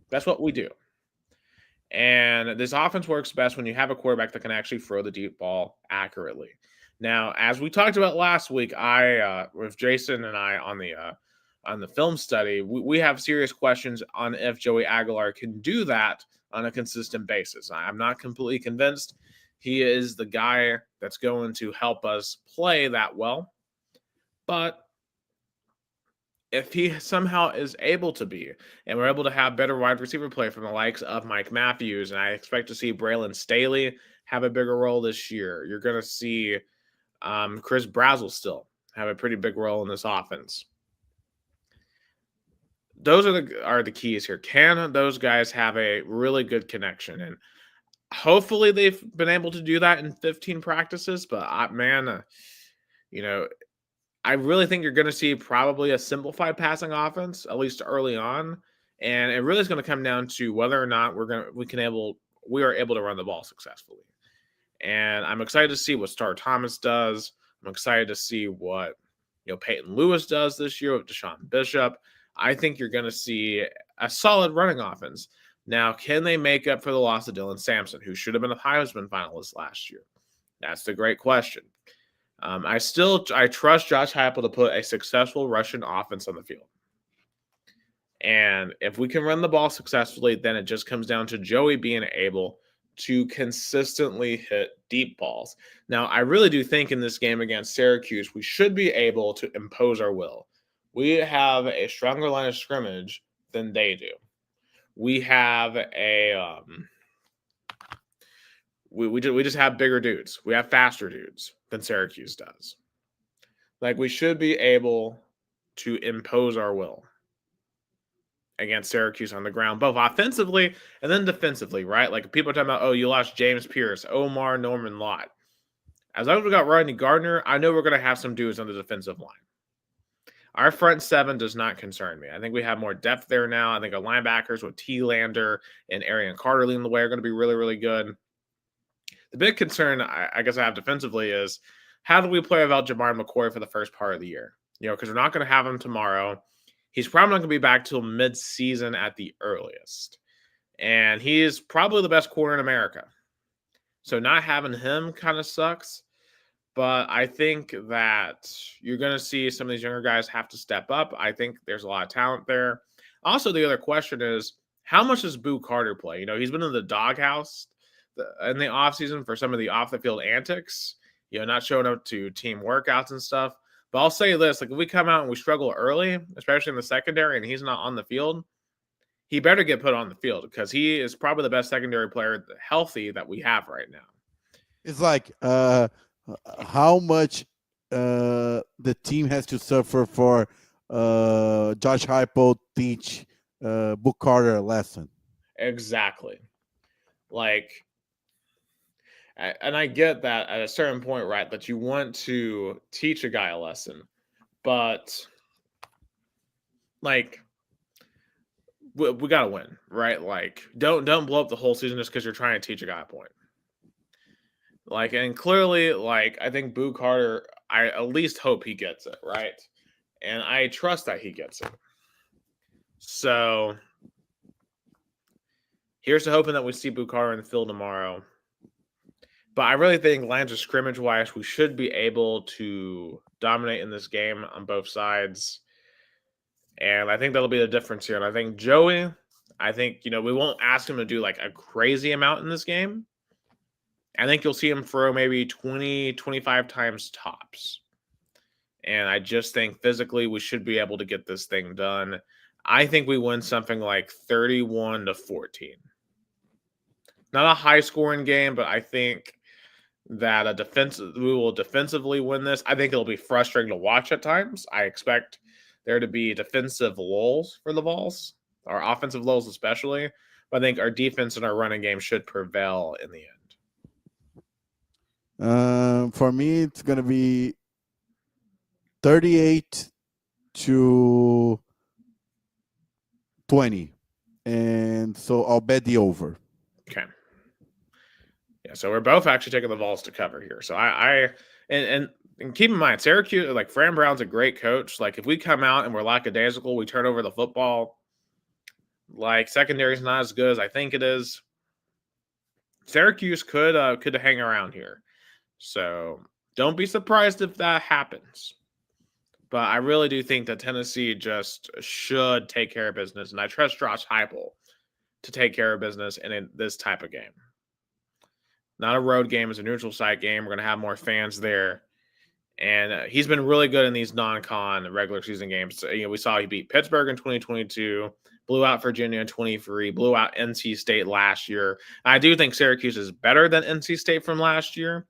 That's what we do. And this offense works best when you have a quarterback that can actually throw the deep ball accurately. Now, as we talked about last week, with Jason and I on the film study, we have serious questions on if Joey Aguilar can do that on a consistent basis. I'm not completely convinced he is the guy that's going to help us play that well. But if he somehow is able to be, and we're able to have better wide receiver play from the likes of Mike Matthews, and I expect to see Braylon Staley have a bigger role this year. You're going to see Chris Brazzell still have a pretty big role in this offense. Those are the keys here. Can those guys have a really good connection? And hopefully they've been able to do that in 15 practices. But, I really think you're going to see probably a simplified passing offense, at least early on. And it really is going to come down to whether or not we are able to run the ball successfully. And I'm excited to see what Star Thomas does. I'm excited to see what Peyton Lewis does this year with Deshaun Bishop. I think you're going to see a solid running offense. Now, can they make up for the loss of Dylan Sampson, who should have been a Heisman finalist last year? That's the great question. I trust Josh Heupel to put a successful Russian offense on the field. And if we can run the ball successfully, then it just comes down to Joey being able to consistently hit deep balls. Now, I really do think in this game against Syracuse, we should be able to impose our will. We have a stronger line of scrimmage than they do. We have we just have bigger dudes. We have faster dudes than Syracuse does. Like, we should be able to impose our will against Syracuse on the ground, both offensively and then defensively, right? Like, people are talking about, oh, you lost James Pierce, Omar, Norman Lott. As long as we got Rodney Gardner, I know we're going to have some dudes on the defensive line. Our front seven does not concern me. I think we have more depth there now. I think our linebackers with T. Lander and Arian Carter leading the way are going to be really, really good. The big concern, I guess I have defensively is, how do we play without Jamar McCoy for the first part of the year? Because we're not going to have him tomorrow. He's probably not going to be back till mid-season at the earliest. And he is probably the best corner in America. So not having him kind of sucks. But I think that you're going to see some of these younger guys have to step up. I think there's a lot of talent there. Also, the other question is, how much does Boo Carter play? He's been in the doghouse in the offseason for some of the off-the-field antics, not showing up to team workouts and stuff. But I'll say this, if we come out and we struggle early, especially in the secondary, and he's not on the field, he better get put on the field because he is probably the best secondary player healthy that we have right now. It's like how much the team has to suffer for Josh Heupel teach Book Carter a lesson. Exactly. And I get that at a certain point, right, that you want to teach a guy a lesson, but we got to win, right? Don't blow up the whole season just because you're trying to teach a guy a point. And clearly, I think Boo Carter, I at least hope he gets it, right? And I trust that he gets it. So here's to hoping that we see Boo Carter in the field tomorrow. But I really think lines of scrimmage-wise, we should be able to dominate in this game on both sides. And I think that'll be the difference here. And I think Joey, we won't ask him to do a crazy amount in this game. I think you'll see him throw maybe 20, 25 times tops. And I just think physically we should be able to get this thing done. I think we win something like 31-14. Not a high-scoring game, but I think that we will defensively win this. I think it'll be frustrating to watch at times. I expect there to be defensive lulls for the Vols, or offensive lulls especially. But I think our defense and our running game should prevail in the end. For me, it's going to be 38-20. And so I'll bet the over. Okay. Yeah, so we're both actually taking the Vols to cover here. So and keep in mind, Syracuse, Fran Brown's a great coach. If we come out and we're lackadaisical, we turn over the football, secondary's not as good as I think it is. Syracuse could hang around here. So don't be surprised if that happens. But I really do think that Tennessee just should take care of business, and I trust Josh Heupel to take care of business in this type of game. Not a road game, it's a neutral site game. We're going to have more fans there. And he's been really good in these non-con regular season games. So, we saw he beat Pittsburgh in 2022, blew out Virginia in 23, blew out NC State last year. I do think Syracuse is better than NC State from last year.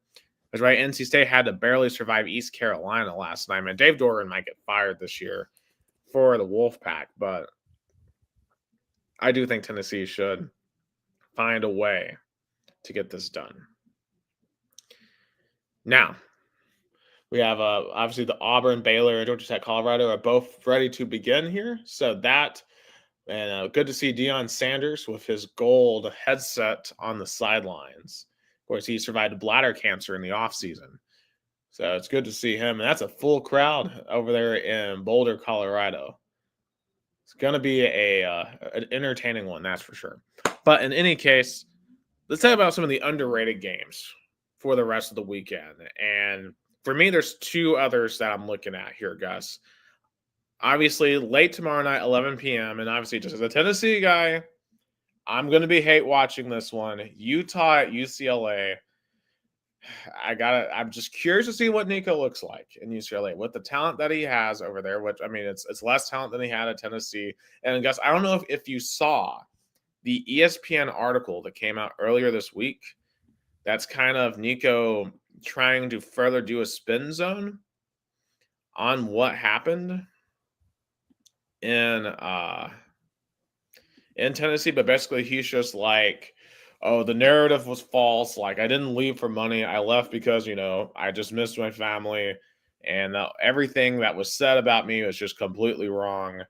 Because, right, NC State had to barely survive East Carolina last night. And Dave Doeren might get fired this year for the Wolfpack. But I do think Tennessee should find a way to get this done. Now, we have obviously the Auburn, Baylor, and Georgia Tech, Colorado are both ready to begin here. So that, and good to see Deion Sanders with his gold headset on the sidelines. Of course, he survived bladder cancer in the offseason. So it's good to see him. And that's a full crowd over there in Boulder, Colorado. It's going to be an entertaining one, that's for sure. But in any case, let's talk about some of the underrated games for the rest of the weekend. And for me, there's two others that I'm looking at here, Gus. Obviously, late tomorrow night, 11 p.m. And obviously, just as a Tennessee guy, I'm going to be hate watching this one. Utah at UCLA. I'm just curious to see what Nico looks like in UCLA with the talent that he has over there, which I mean, it's less talent than he had at Tennessee. And Gus, I don't know if you saw the ESPN article that came out earlier this week. That's kind of Nico trying to further do a spin zone on what happened in Tennessee, but basically he's just like, oh, the narrative was false. Like, I didn't leave for money. I left because, I just missed my family. And everything that was said about me was just completely wrong.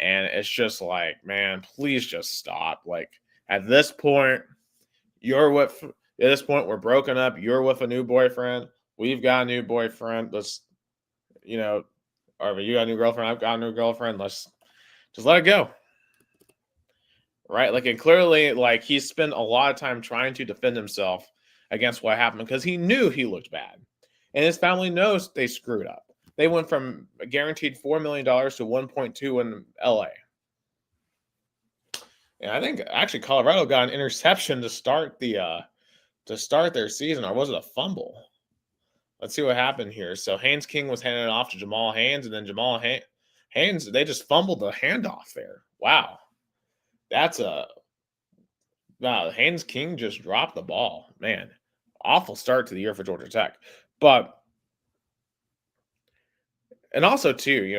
And it's just like, man, please just stop. Like, at this point, we're broken up. You're with a new boyfriend. We've got a new boyfriend. Let's, or you got a new girlfriend. I've got a new girlfriend. Let's just let it go. Right? Like, and clearly, like, he spent a lot of time trying to defend himself against what happened because he knew he looked bad. And his family knows they screwed up. They went from a guaranteed $4 million to 1.2 in LA. And I think actually Colorado got an interception to start their season, or was it a fumble? Let's see what happened here. So Haynes King was handing it off to Jamal Haynes, and then Jamal Haynes, they just fumbled the handoff there. Wow. Haynes King just dropped the ball. Man, awful start to the year for Georgia Tech. And also too,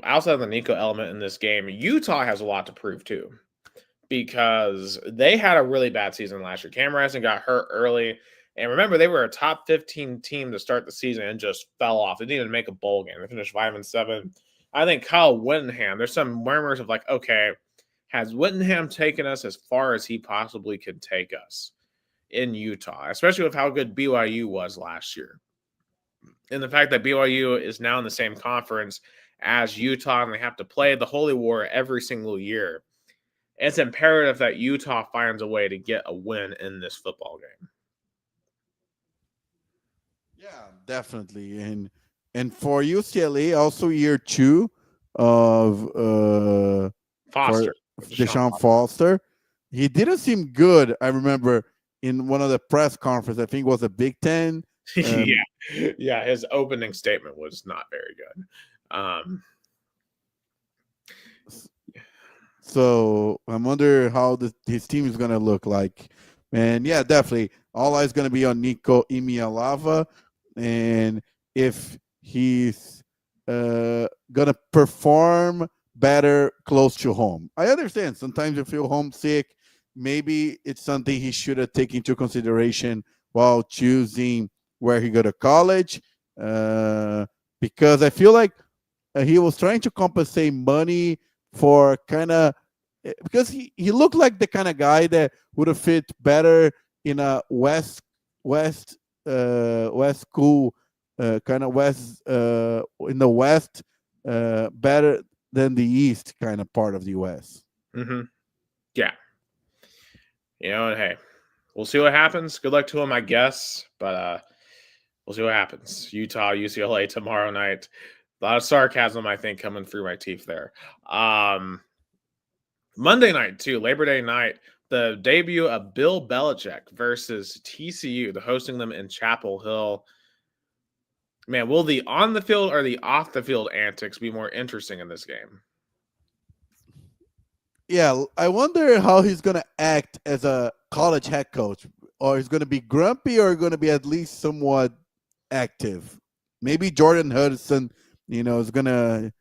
outside of the Nico element in this game, Utah has a lot to prove too, because they had a really bad season last year. Cam Rising got hurt early, and remember they were a top 15 team to start the season and just fell off. They didn't even make a bowl game. They finished 5-7. I think Kyle Whittingham. There's some murmurs of like, okay, has Whittingham taken us as far as he possibly could take us in Utah, especially with how good BYU was last year? And the fact that BYU is now in the same conference as Utah and they have to play the Holy War every single year, it's imperative that Utah finds a way to get a win in this football game. Yeah, definitely. And for UCLA, also year 2 of Foster. Deshaun Foster. He didn't seem good. I remember in one of the press conferences, I think it was a Big Ten. Yeah, his opening statement was not very good. So I wonder how his team is going to look like. And yeah, definitely. All eyes going to be on Nico Imialava. And if he's going to perform better close to home. I understand. Sometimes you feel homesick. Maybe it's something he should have taken into consideration while choosing where he go to college. Because I feel like he was trying to compensate money for because he looked like the kind of guy that would have fit better in a West school, kind of West in the West, better than the East kind of part of the U.S. Mm-hmm. Yeah. And hey, we'll see what happens. Good luck to him, I guess. But we'll see what happens. Utah, UCLA tomorrow night. A lot of sarcasm, I think, coming through my teeth there. Monday night, too, Labor Day night, the debut of Bill Belichick versus TCU, hosting them in Chapel Hill. Man, will the on-the-field or the off-the-field antics be more interesting in this game? Yeah, I wonder how he's going to act as a college head coach. Or he's going to be grumpy or going to be at least somewhat active. Maybe Jordan Hudson, is going to,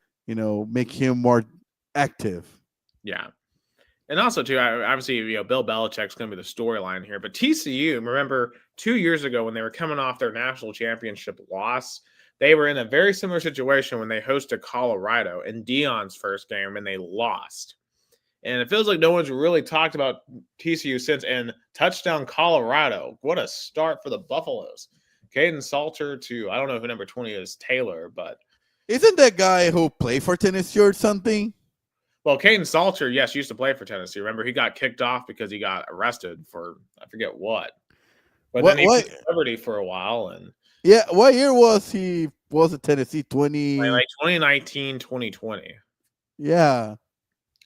make him more active. Yeah. And also, too, obviously, Bill Belichick's going to be the storyline here. But TCU, remember 2 years ago when they were coming off their national championship loss, they were in a very similar situation when they hosted Colorado in Deion's first game, and they lost. And it feels like no one's really talked about TCU since. And touchdown Colorado, what a start for the Buffaloes. Caden Salter to, I don't know who number 20 is, Taylor, but. Isn't that guy who played for Tennessee or something? Well, Caden Salter, yes, used to play for Tennessee. Remember, he got kicked off because he got arrested for I forget what. But then he What? was at Liberty for a while, and Yeah, what year was he? Was it Tennessee 20? like 2019, 2020. Yeah.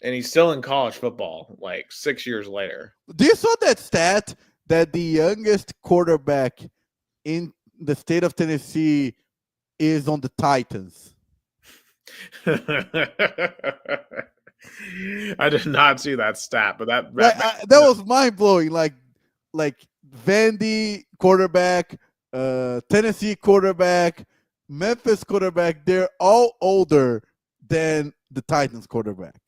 And he's still in college football, like 6 years later. Do you saw that stat that the youngest quarterback in the state of Tennessee is on the Titans? I did not see that stat, but that That was mind blowing. Like Vandy quarterback, Tennessee quarterback, Memphis quarterback. They're all older than the Titans quarterback.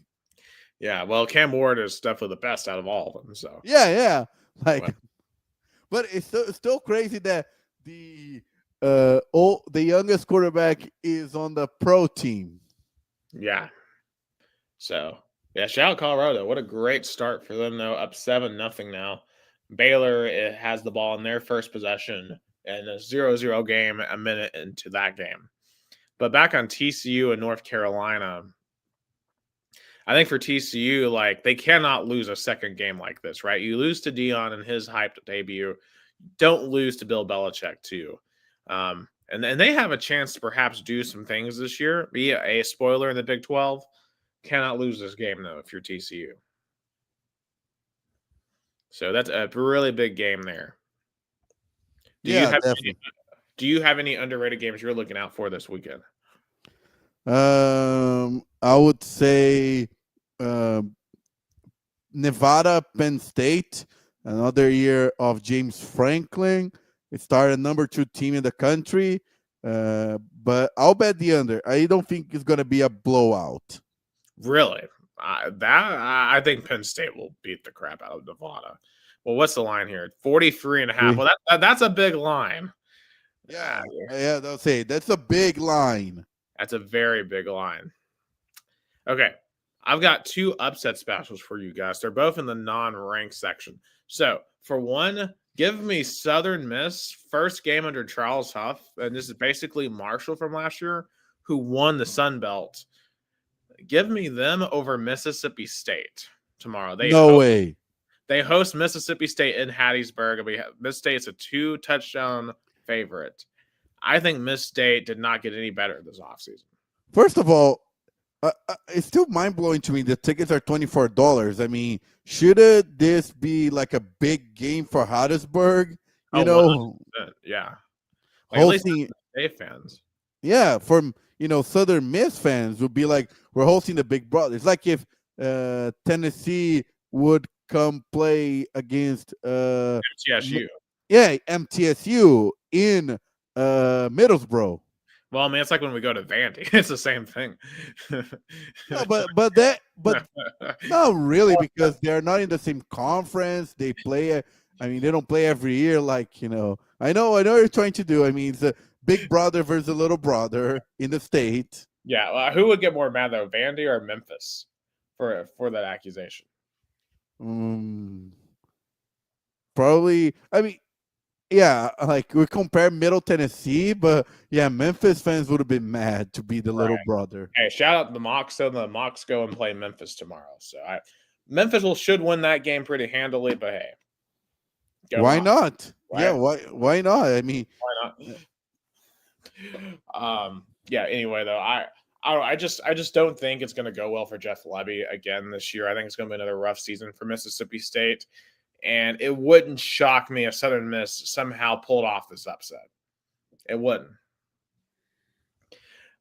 yeah. Well, Cam Ward is definitely the best out of all of them. So Yeah. Like, well, but it's still crazy that the youngest quarterback is on the pro team. yeah. So yeah, shout out Colorado. What a great start for them though. Up 7-0 now. Baylor has the ball in their first possession in a 0-0 game a minute into that game. But back on TCU and North Carolina, I think for TCU, like they cannot lose a second game like this, right? You lose to Dion in his hyped debut. Don't lose to Bill Belichick too. And they have a chance to perhaps do some things this year. Be a spoiler in the Big 12. Cannot lose this game though if you're TCU. So that's a really big game there. Do you have any underrated games you're looking out for this weekend? I would say Nevada, Penn State, another year of James Franklin. It started number 2 team in the country, but I'll bet the under. I don't think it's going to be a blowout. Really? I think Penn State will beat the crap out of Nevada. Well, what's the line here? 43.5. Well, that's a big line. Yeah, they'll say that's a big line. That's a very big line. Okay. I've got 2 upset specials for you guys. They're both in the non-ranked section. So, for one, give me Southern Miss, first game under Charles Huff, and this is basically Marshall from last year, who won the Sun Belt. Give me them over Mississippi State tomorrow. No way. They host Mississippi State in Hattiesburg. Miss State's a 2-touchdown favorite. I think Miss State did not get any better this offseason. First of all, it's still mind-blowing to me. The tickets are $24. I mean, should this be like a big game for Hattiesburg? You know, 100%, yeah. Like hosting, at least State fans. Yeah, from Southern Miss fans would be like, we're hosting the Big Brother. It's like if Tennessee would come play against MTSU. MTSU in Middlesbrough. Well, I mean, it's like when we go to Vandy. It's the same thing. No, but not really, because they're not in the same conference. They play. They don't play every year. Like I know what you're trying to do. I mean, it's a big brother versus a little brother in the state. Yeah, who would get more mad though, Vandy or Memphis, for that accusation? Probably. I mean. Yeah, like we compare Middle Tennessee, but yeah, Memphis fans would have been mad to be the little brother. Hey, shout out the Mocs. So the Mocs go and play Memphis tomorrow. So Memphis should win that game pretty handily, but hey. Why not? Yeah, why not? I mean, why not? Yeah, anyway though, I just don't think it's gonna go well for Jeff Lebby again this year. I think it's gonna be another rough season for Mississippi State. And it wouldn't shock me if Southern Miss somehow pulled off this upset. It wouldn't.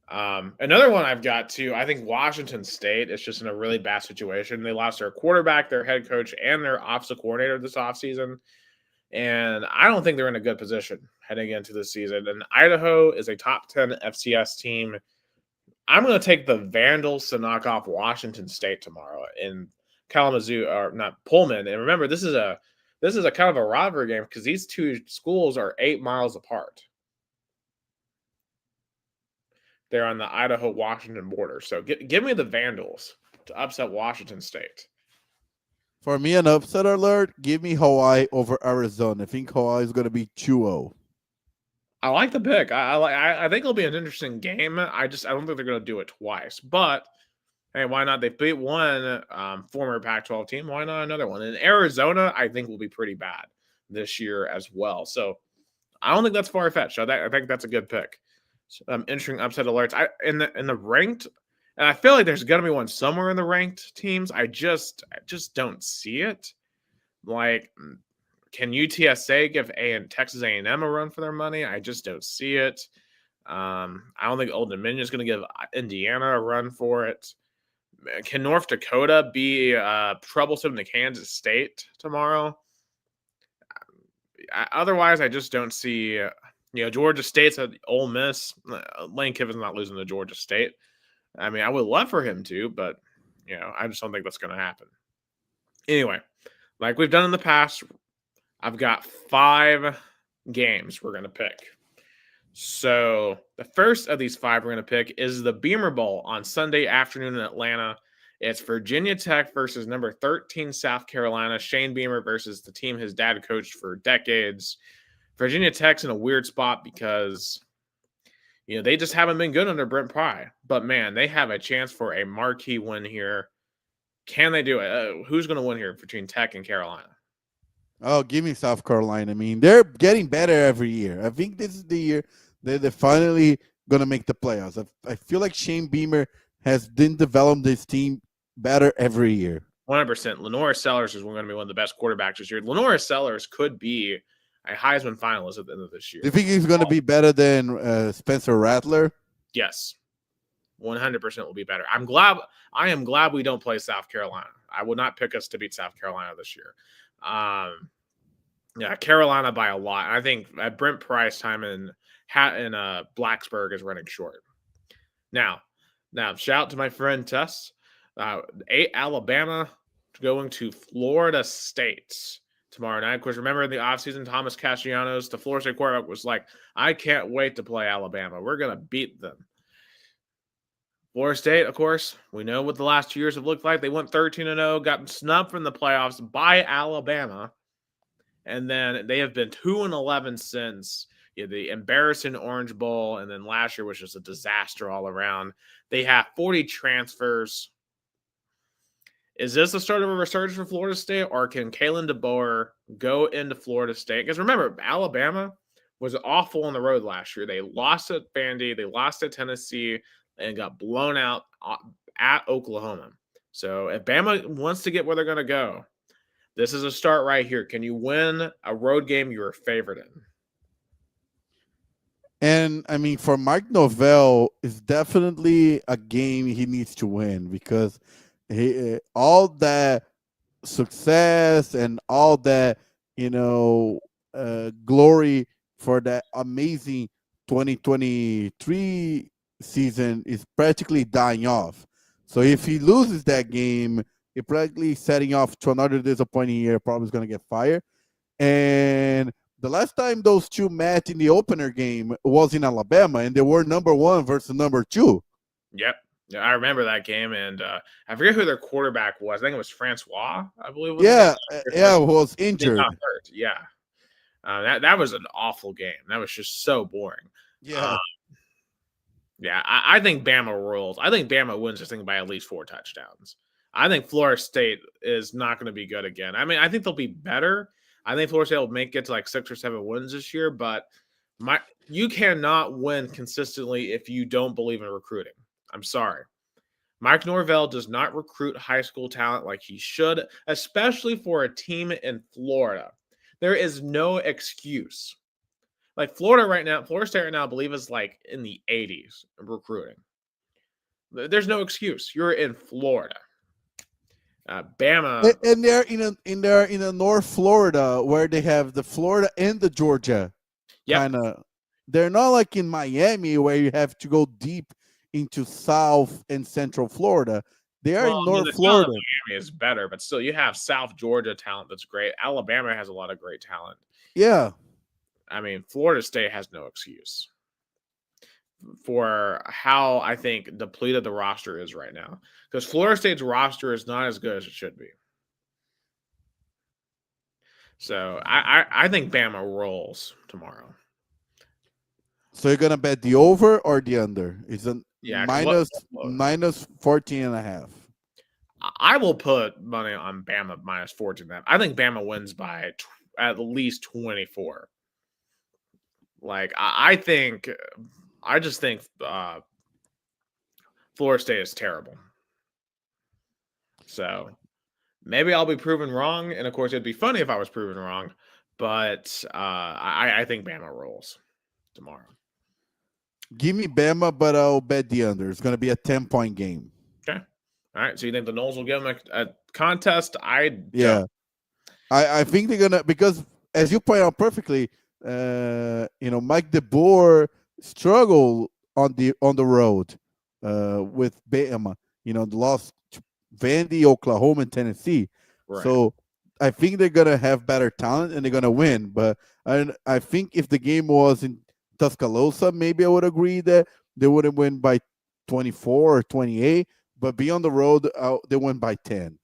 Another one I've got too, I think Washington State is just in a really bad situation. They lost their quarterback, their head coach, and their offensive coordinator this offseason. And I don't think they're in a good position heading into the season. And Idaho is a top 10 FCS team. I'm going to take the Vandals to knock off Washington State tomorrow in Kalamazoo, or not Pullman. And remember, this is a kind of a rivalry game because these two schools are 8 miles apart. They're on the Idaho-Washington border. So give me the Vandals to upset Washington State. For me, an upset alert, give me Hawaii over Arizona. I think Hawaii is going to be 2-0. I like the pick. I think it'll be an interesting game. I don't think they're going to do it twice. But Hey, why not? They beat one former Pac-12 team. Why not another one? And Arizona, I think, will be pretty bad this year as well. So I don't think that's far-fetched. I think that's a good pick. Interesting upset alerts. In the ranked, and I feel like there's gonna be one somewhere in the ranked teams. I just don't see it. Like, can UTSA give Texas A&M a run for their money? I just don't see it. I don't think Old Dominion is going to give Indiana a run for it. Can North Dakota be troublesome to Kansas State tomorrow? Otherwise, I just don't see. Georgia State's at Ole Miss. Lane Kiffin's not losing to Georgia State. I mean, I would love for him to, but I just don't think that's going to happen. Anyway, like we've done in the past, I've got 5 games we're going to pick. So the first of these 5 we're going to pick is the Beamer Bowl on Sunday afternoon in Atlanta. It's Virginia Tech versus number 13 South Carolina. Shane Beamer versus the team his dad coached for decades. Virginia Tech's in a weird spot because they just haven't been good under Brent Pry. But man, they have a chance for a marquee win here. Can they do it? Who's going to win here between Tech and Carolina? Oh, give me South Carolina. I mean, they're getting better every year. I think this is the year they're finally going to make the playoffs. I feel like Shane Beamer has been developing this team better every year. 100%. Lenora Sellers is going to be one of the best quarterbacks this year. Lenora Sellers could be a Heisman finalist at the end of this year. Do you think he's going to be better than Spencer Rattler? Yes. 100% will be better. I am glad we don't play South Carolina. I would not pick us to beat South Carolina this year. Carolina by a lot. I think at Brent Pry's time in Blacksburg is running short. Now, shout out to my friend Tess. 8 Alabama going to Florida State tomorrow night. Of course, remember in the offseason, Thomas Castellanos, the Florida State quarterback, was like, I can't wait to play Alabama. We're going to beat them. Florida State, of course, we know what the last 2 years have looked like. They went 13-0, got snubbed from the playoffs by Alabama. And then they have been 2-11 since the embarrassing Orange Bowl. And then last year was just a disaster all around. They have 40 transfers. Is this the start of a resurgence for Florida State, or can Kalen DeBoer go into Florida State? Because remember, Alabama was awful on the road last year. They lost at Vandy, they lost at Tennessee, and got blown out at Oklahoma. So if Bama wants to get where they're going to go, this is a start right here. Can you win a road game you were favored in? And I mean, for Mike Norvell, it's definitely a game he needs to win because all that success and all that glory for that amazing 2023 season is practically dying off. So if he loses that game, he's practically setting off to another disappointing year. Probably is going to get fired. And the last time those two met in the opener game was in Alabama, and they were number 1 versus number 2. Yep. Yeah, I remember that game, and I forget who their quarterback was. I think it was Francois, I believe. Was injured. Not hurt. Yeah, that was an awful game. That was just so boring. Yeah, I think Bama rolls. I think Bama wins this thing by at least 4 touchdowns. I think Florida State is not going to be good again. I mean, I think they'll be better. I think Florida State will make it to like 6 or 7 wins this year, but you cannot win consistently if you don't believe in recruiting. I'm sorry. Mike Norvell does not recruit high school talent like he should, especially for a team in Florida. There is no excuse. Like Florida State right now, I believe is like in the 80s of recruiting. There's no excuse. You're in Florida. Bama, and they're in North Florida where they have the Florida and the Georgia. Yep. They're not like in Miami where you have to go deep into South and Central Florida. They are in North Florida. Miami is better, but still, you have South Georgia talent that's great. Alabama has a lot of great talent. Yeah. I mean, Florida State has no excuse for how I think depleted the roster is right now. Because Florida State's roster is not as good as it should be. So I think Bama rolls tomorrow. So you're gonna bet the over or the under? Yeah, 'cause minus 14.5. I will put money on Bama minus 14. I think Bama wins by at least 24. Like I think, I just think Florida State is terrible. So maybe I'll be proven wrong, and of course it'd be funny if I was proven wrong. But I think Bama rolls tomorrow. Give me Bama, but I'll bet the under. It's going to be a 10-point game. Okay. All right. So you think the Noles will give them a contest? Yeah. I think they're going to, because as you point out perfectly, Mike DeBoer struggled on the road with Bama. Lost to Vandy, Oklahoma, and Tennessee. Right. So I think they're going to have better talent and they're going to win. But I think if the game was in Tuscaloosa, maybe I would agree that they wouldn't win by 24 or 28. But beyond the road, they win by 10.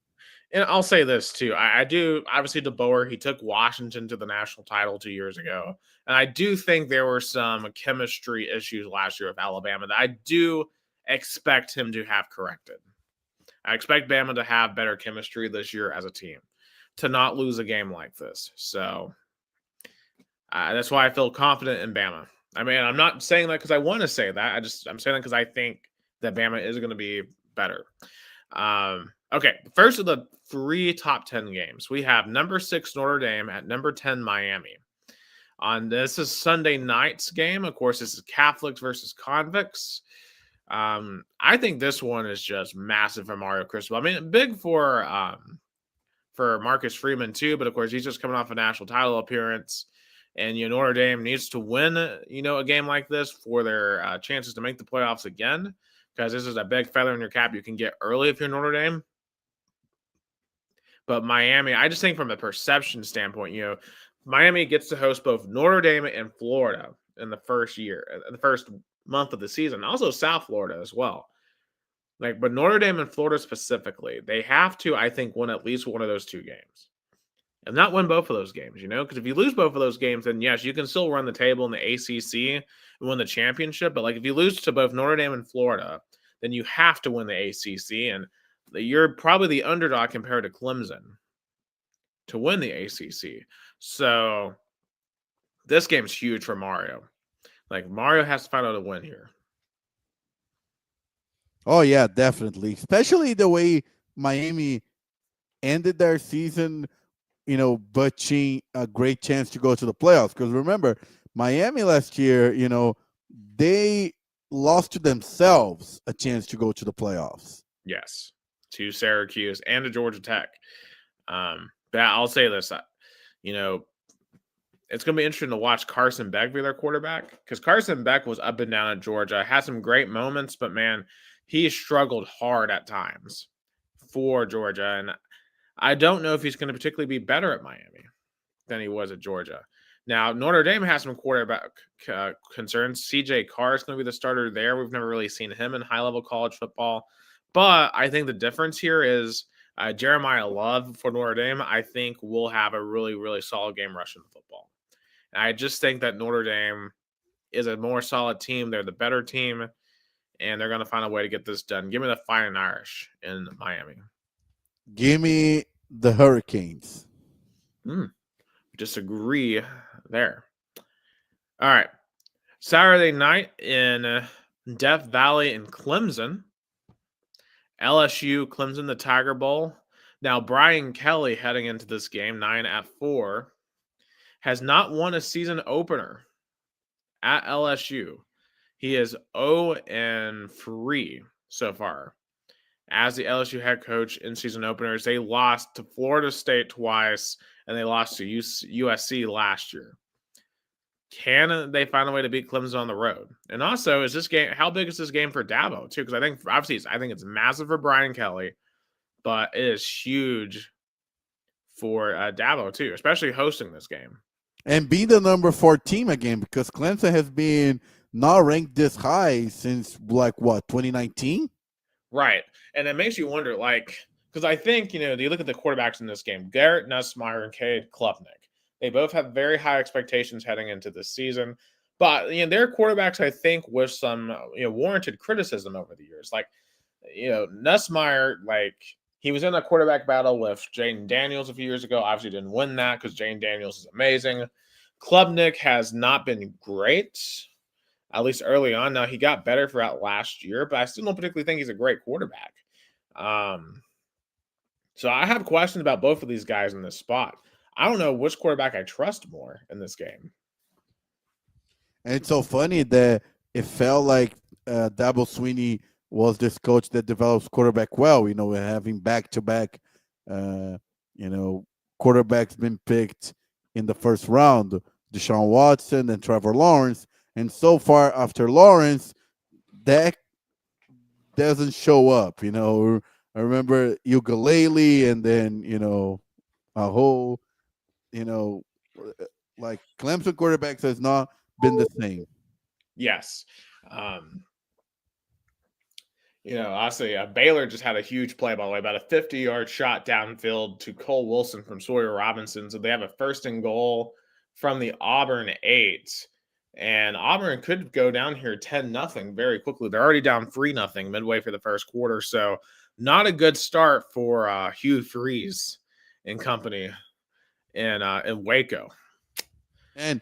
And I'll say this too. I do, obviously, DeBoer, he took Washington to the national title 2 years ago. And I do think there were some chemistry issues last year with Alabama that I do expect him to have corrected. I expect Bama to have better chemistry this year as a team, to not lose a game like this. So that's why I feel confident in Bama. I mean, I'm not saying that because I want to say that. I'm saying that because I think that Bama is going to be better. Okay, first of the 3 top 10 games, we have number 6 Notre Dame at number 10 Miami. This is Sunday night's game. Of course, this is Catholics versus Convicts. I think this one is just massive for Mario Cristobal. I mean, big for Marcus Freeman too, but of course he's just coming off a national title appearance, and Notre Dame needs to win a game like this for their chances to make the playoffs again, because this is a big feather in your cap you can get early if you're Notre Dame. But Miami, I just think from a perception standpoint, Miami gets to host both Notre Dame and Florida in the first month of the season. Also South Florida as well. But Notre Dame and Florida specifically, they have to, I think, win at least one of those 2 games. And not win both of those games, because if you lose both of those games, then yes, you can still run the table in the ACC and win the championship. But if you lose to both Notre Dame and Florida, then you have to win the ACC. And you're probably the underdog compared to Clemson to win the ACC. So this game's huge for Mario. Mario has to find out a win here. Oh, yeah, definitely. Especially the way Miami ended their season, butching a great chance to go to the playoffs. Because remember, Miami last year, they lost to themselves a chance to go to the playoffs. Yes, to Syracuse and to Georgia Tech. But I'll say this, it's going to be interesting to watch Carson Beck be their quarterback, because Carson Beck was up and down at Georgia, had some great moments, but man, he struggled hard at times for Georgia. And I don't know if he's going to particularly be better at Miami than he was at Georgia. Now, Notre Dame has some quarterback concerns. CJ Carr is going to be the starter there. We've never really seen him in high-level college football. But I think the difference here is Jeremiah Love for Notre Dame, I think, will have a really, really solid game rushing the football. And I just think that Notre Dame is a more solid team. They're the better team, and they're going to find a way to get this done. Give me the Fighting Irish in Miami. Give me the Hurricanes. Disagree there. All right. Saturday night in Death Valley in Clemson. LSU, Clemson, the Tiger Bowl. Now, Brian Kelly heading into this game, 9-4, has not won a season opener at LSU. He is 0-3 so far as the LSU head coach in season openers. They lost to Florida State twice, and they lost to USC last year. Can they find a way to beat Clemson on the road? And also, is this game, how big is this game for Dabo too? Because I think it's massive for Brian Kelly, but it is huge for Dabo too, especially hosting this game. And being the number 4 team again, because Clemson has been not ranked this high since 2019? Right. And it makes you wonder, because I think, you look at the quarterbacks in this game, Garrett Nussmeier and Cade Klubnik. They both have very high expectations heading into this season. But there are quarterbacks I think with some warranted criticism over the years. Like Nussmeier, like he was in a quarterback battle with Jayden Daniels a few years ago. Obviously didn't win that because Jayden Daniels is amazing. Klubnik has not been great, at least early on. Now he got better throughout last year, but I still don't particularly think he's a great quarterback. So I have questions about both of these guys in this spot. I don't know which quarterback I trust more in this game. And it's so funny that it felt like Dabo Swinney was this coach that develops quarterback well. Having back-to-back, quarterbacks been picked in the first round, Deshaun Watson and Trevor Lawrence. And so far after Lawrence, that doesn't show up. I remember Ukulele and then, a whole, like Clemson quarterbacks has not been the same. Yes. Honestly, Baylor just had a huge play, by the way, about a 50-yard shot downfield to Cole Wilson from Sawyer Robinson. So they have a 1st and goal from the Auburn 8. And Auburn could go down here 10-0 very quickly. They're already down 3-0 midway for the first quarter. So not a good start for Hugh Freeze and company in Waco. And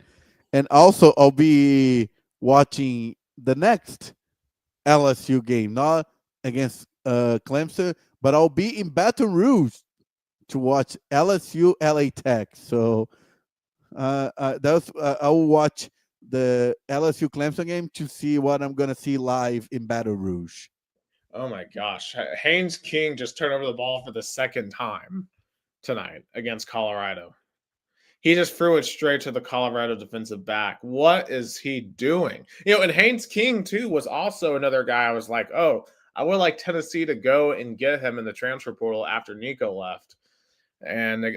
also I'll be watching the next LSU game, not against Clemson, but I'll be in Baton Rouge to watch LSU LA Tech. So I'll watch the LSU Clemson game to see what I'm gonna see live in Baton Rouge. Oh my gosh. Haynes King just turned over the ball for the 2nd time tonight against Colorado. He just threw it straight to the Colorado defensive back. What is he doing? And Haynes King, too, was also another guy I was like, oh, I would like Tennessee to go and get him in the transfer portal after Nico left. And,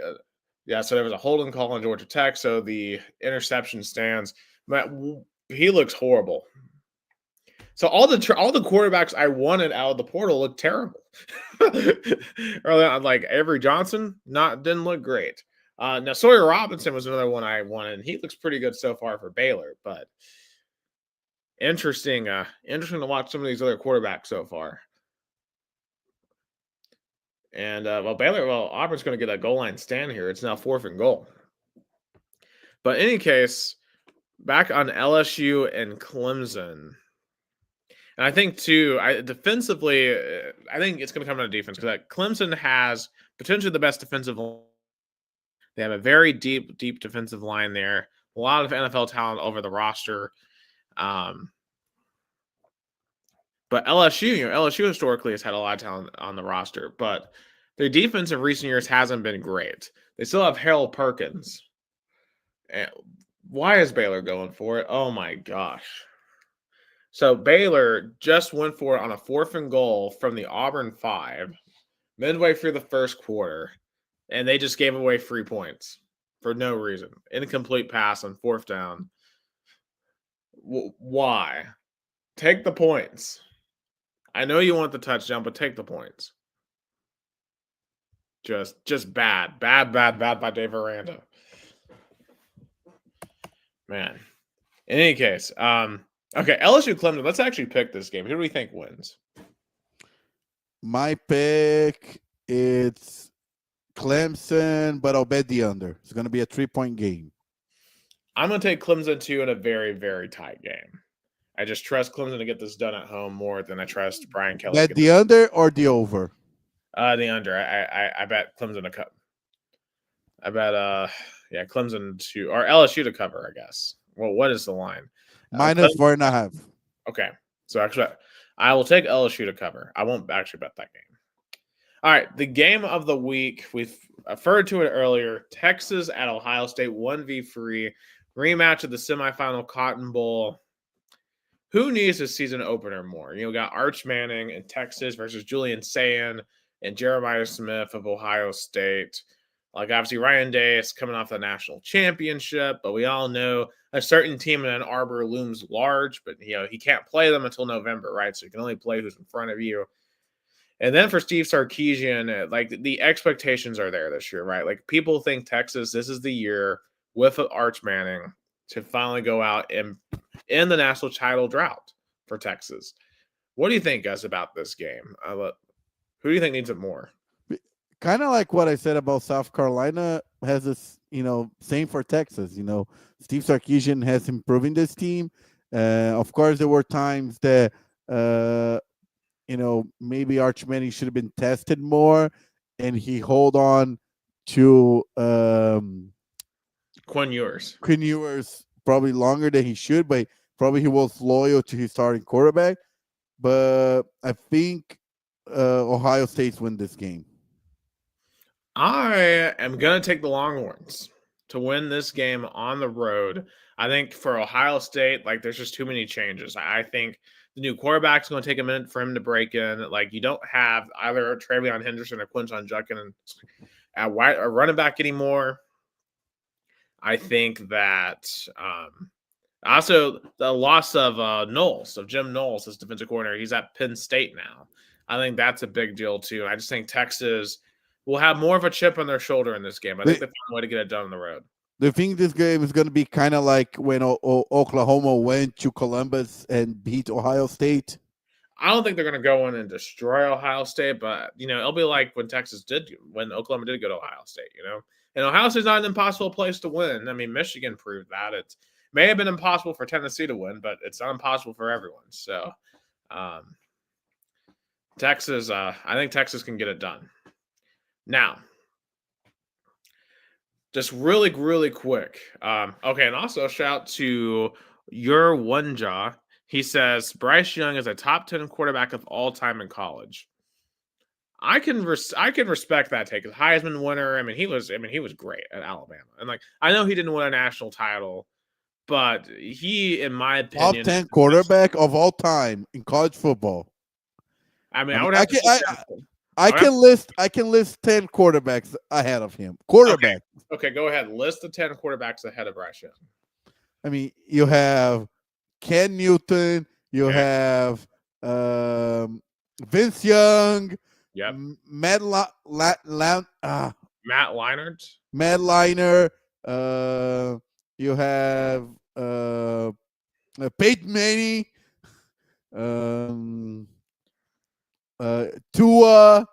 so there was a holding call on Georgia Tech, so the interception stands. But he looks horrible. So all the quarterbacks I wanted out of the portal looked terrible. Early on, like Avery Johnson, didn't look great. Now Sawyer Robinson was another one I wanted, and he looks pretty good so far for Baylor. But interesting to watch some of these other quarterbacks so far. And Auburn's going to get a goal line stand here. It's now 4th and goal. But in any case, back on LSU and Clemson. And I think, too, defensively, I think it's going to come down to defense because Clemson has potentially the best defensive line. They have a very deep defensive line there. A lot of NFL talent over the roster. But LSU historically has had a lot of talent on the roster. But their defense in recent years hasn't been great. They still have Harold Perkins. And why is Baylor going for it? Oh, my gosh. So Baylor just went for it on a 4th and goal from the Auburn 5, midway through the first quarter, and they just gave away 3 points for no reason. Incomplete pass on 4th down. Why? Take the points. I know you want the touchdown, but take the points. Just bad by Dave Aranda. Man. In any case, okay, LSU Clemson. Let's actually pick this game. Who do we think wins? My pick, it's Clemson, but I'll bet the under. It's going to be a 3-point game. I'm going to take Clemson, too, in a very, very tight game. I just trust Clemson to get this done at home more than I trust Brian Kelly. Bet the under or the over? The under. I bet Clemson to cover. I bet Clemson to or LSU to cover, I guess. Well, what is the line? Minus 4.5. Okay. So actually I will take LSU to cover. I won't actually bet that game. All right, the game of the week. We've referred to it earlier. Texas at Ohio State, 1v3 rematch of the semifinal Cotton Bowl. Who needs a season opener more? We got Arch Manning in Texas versus Julian Sayin and Jeremiah Smith of Ohio State. Like, obviously, Ryan Day is coming off the national championship, but we all know a certain team in Ann Arbor looms large, but, he can't play them until November, right? So you can only play who's in front of you. And then for Steve Sarkisian, like, the expectations are there this year, right? Like, people think Texas, this is the year with Arch Manning to finally go out and in the national title drought for Texas. What do you think, guys, about this game? Who do you think needs it more? Kind of like what I said about South Carolina has this, same for Texas. Steve Sarkisian has improving this team. Of course, there were times that, maybe Arch Manning should have been tested more, and he hold on to Quinn Ewers. Quinn Ewers probably longer than he should, but probably he was loyal to his starting quarterback. But I think Ohio State's win this game. I am going to take the Longhorns to win this game on the road. I think for Ohio State, like, there's just too many changes. I think the new quarterback's going to take a minute for him to break in. Like, you don't have either Travion Henderson or Quinton Judkins at running back anymore. I think that also the loss of Jim Knowles, as defensive coordinator, he's at Penn State now. I think that's a big deal too. I just think Texas will have more of a chip on their shoulder in this game. I think they found a way to get it done on the road. Do you think this game is going to be kind of like when Oklahoma went to Columbus and beat Ohio State? I don't think they're going to go in and destroy Ohio State, but, it'll be like when Oklahoma did go to Ohio State, And Ohio State's not an impossible place to win. I mean, Michigan proved that. It may have been impossible for Tennessee to win, but it's not impossible for everyone. So, Texas, I think Texas can get it done. Now, just really, really quick. Okay, and also shout out to your one jaw. He says Bryce Young is a top 10 quarterback of all time in college. I can respect that take. Heisman winner. I mean, he was great at Alabama, and I know he didn't win a national title, but he, in my opinion, top 10 quarterback of all time in college football. I mean, I can list 10 quarterbacks ahead of him. Quarterback. Okay, go ahead. List the 10 quarterbacks ahead of Bryce Young. I mean, you have Ken Newton. You have Vince Young. Yep. Matt Leinart. Matt Leinart. You have Peyton Manning. Tua.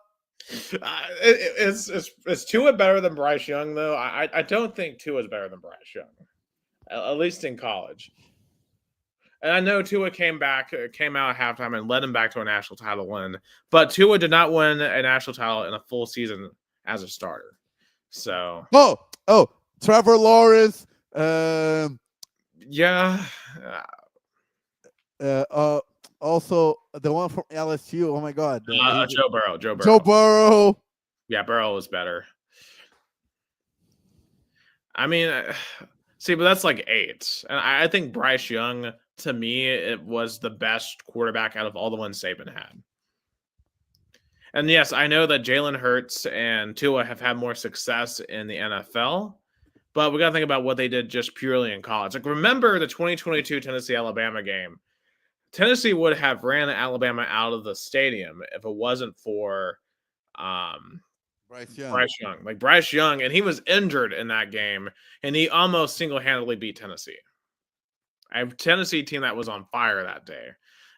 Is Tua better than Bryce Young, though? I don't think Tua is better than Bryce Young, at least in college. And I know Tua came out at halftime and led him back to a national title win, but Tua did not win a national title in a full season as a starter. So Trevor Lawrence. Yeah. Also, the one from LSU. Oh my God, Joe Burrow. Joe Burrow. Yeah, Burrow was better. I mean, see, but that's like 8, and I think Bryce Young, to me, it was the best quarterback out of all the ones Saban had. And yes, I know that Jalen Hurts and Tua have had more success in the NFL, but we got to think about what they did just purely in college. Like, remember the 2022 Tennessee-Alabama game? Tennessee would have ran Alabama out of the stadium if it wasn't for Bryce Young. Like Bryce Young, and he was injured in that game, and he almost single-handedly beat Tennessee. A Tennessee team that was on fire that day.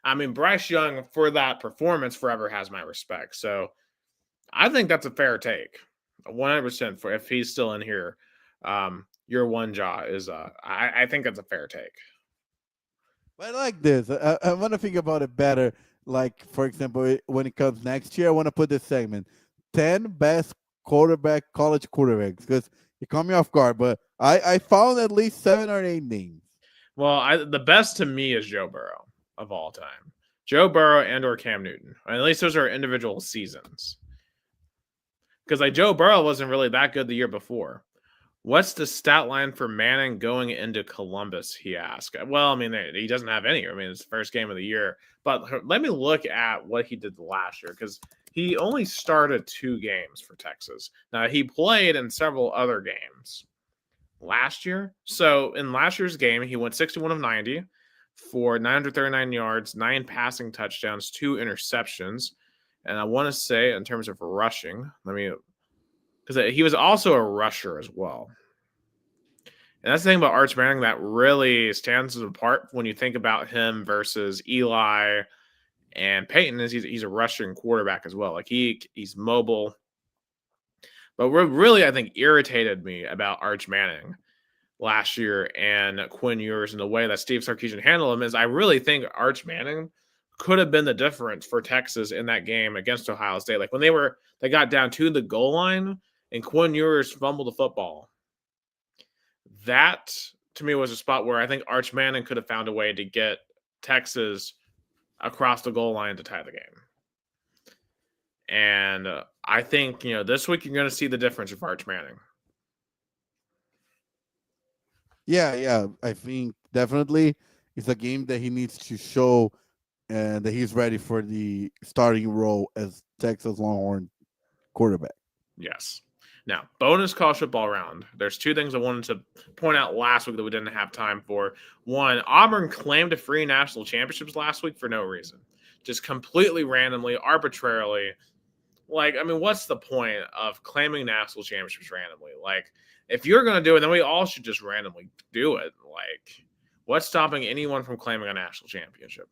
I mean, Bryce Young, for that performance, forever has my respect. So I think that's a fair take, 100%. For if he's still in here, your one jaw is. I think that's a fair take. But I like this. I want to think about it better. Like, for example, when it comes next year, I want to put this segment: 10 best college quarterbacks, because you caught me off guard. But I found at least 7 or 8 names. Well, the best to me is Joe Burrow of all time. Joe Burrow and or Cam Newton. At least those are individual seasons. Because Joe Burrow wasn't really that good the year before. What's the stat line for Manning going into Columbus, he asked. Well, I mean, he doesn't have any. I mean, it's the first game of the year. But let me look at what he did last year, because he only started 2 games for Texas. Now, he played in several other games last year. So in last year's game, he went 61 of 90 for 939 yards, 9 passing touchdowns, 2 interceptions. And I want to say, in terms of rushing, because he was also a rusher as well. And that's the thing about Arch Manning that really stands apart when you think about him versus Eli and Peyton is he's a rushing quarterback as well. Like he's mobile. But what really, I think, irritated me about Arch Manning last year and Quinn Ewers and the way that Steve Sarkisian handled him is I really think Arch Manning could have been the difference for Texas in that game against Ohio State. Like when they got down to the goal line and Quinn Ewers fumbled the football. That to me was a spot where I think Arch Manning could have found a way to get Texas across the goal line to tie the game. And I think, this week you're going to see the difference of Arch Manning. Yeah. I think definitely it's a game that he needs to show that he's ready for the starting role as Texas Longhorn quarterback. Yes. Now, bonus college football round. There's two things I wanted to point out last week that we didn't have time for. One, Auburn claimed 3 national championships last week for no reason. Just completely randomly, arbitrarily. Like, I mean, what's the point of claiming national championships randomly? Like, if you're going to do it, then we all should just randomly do it. Like, what's stopping anyone from claiming a national championship?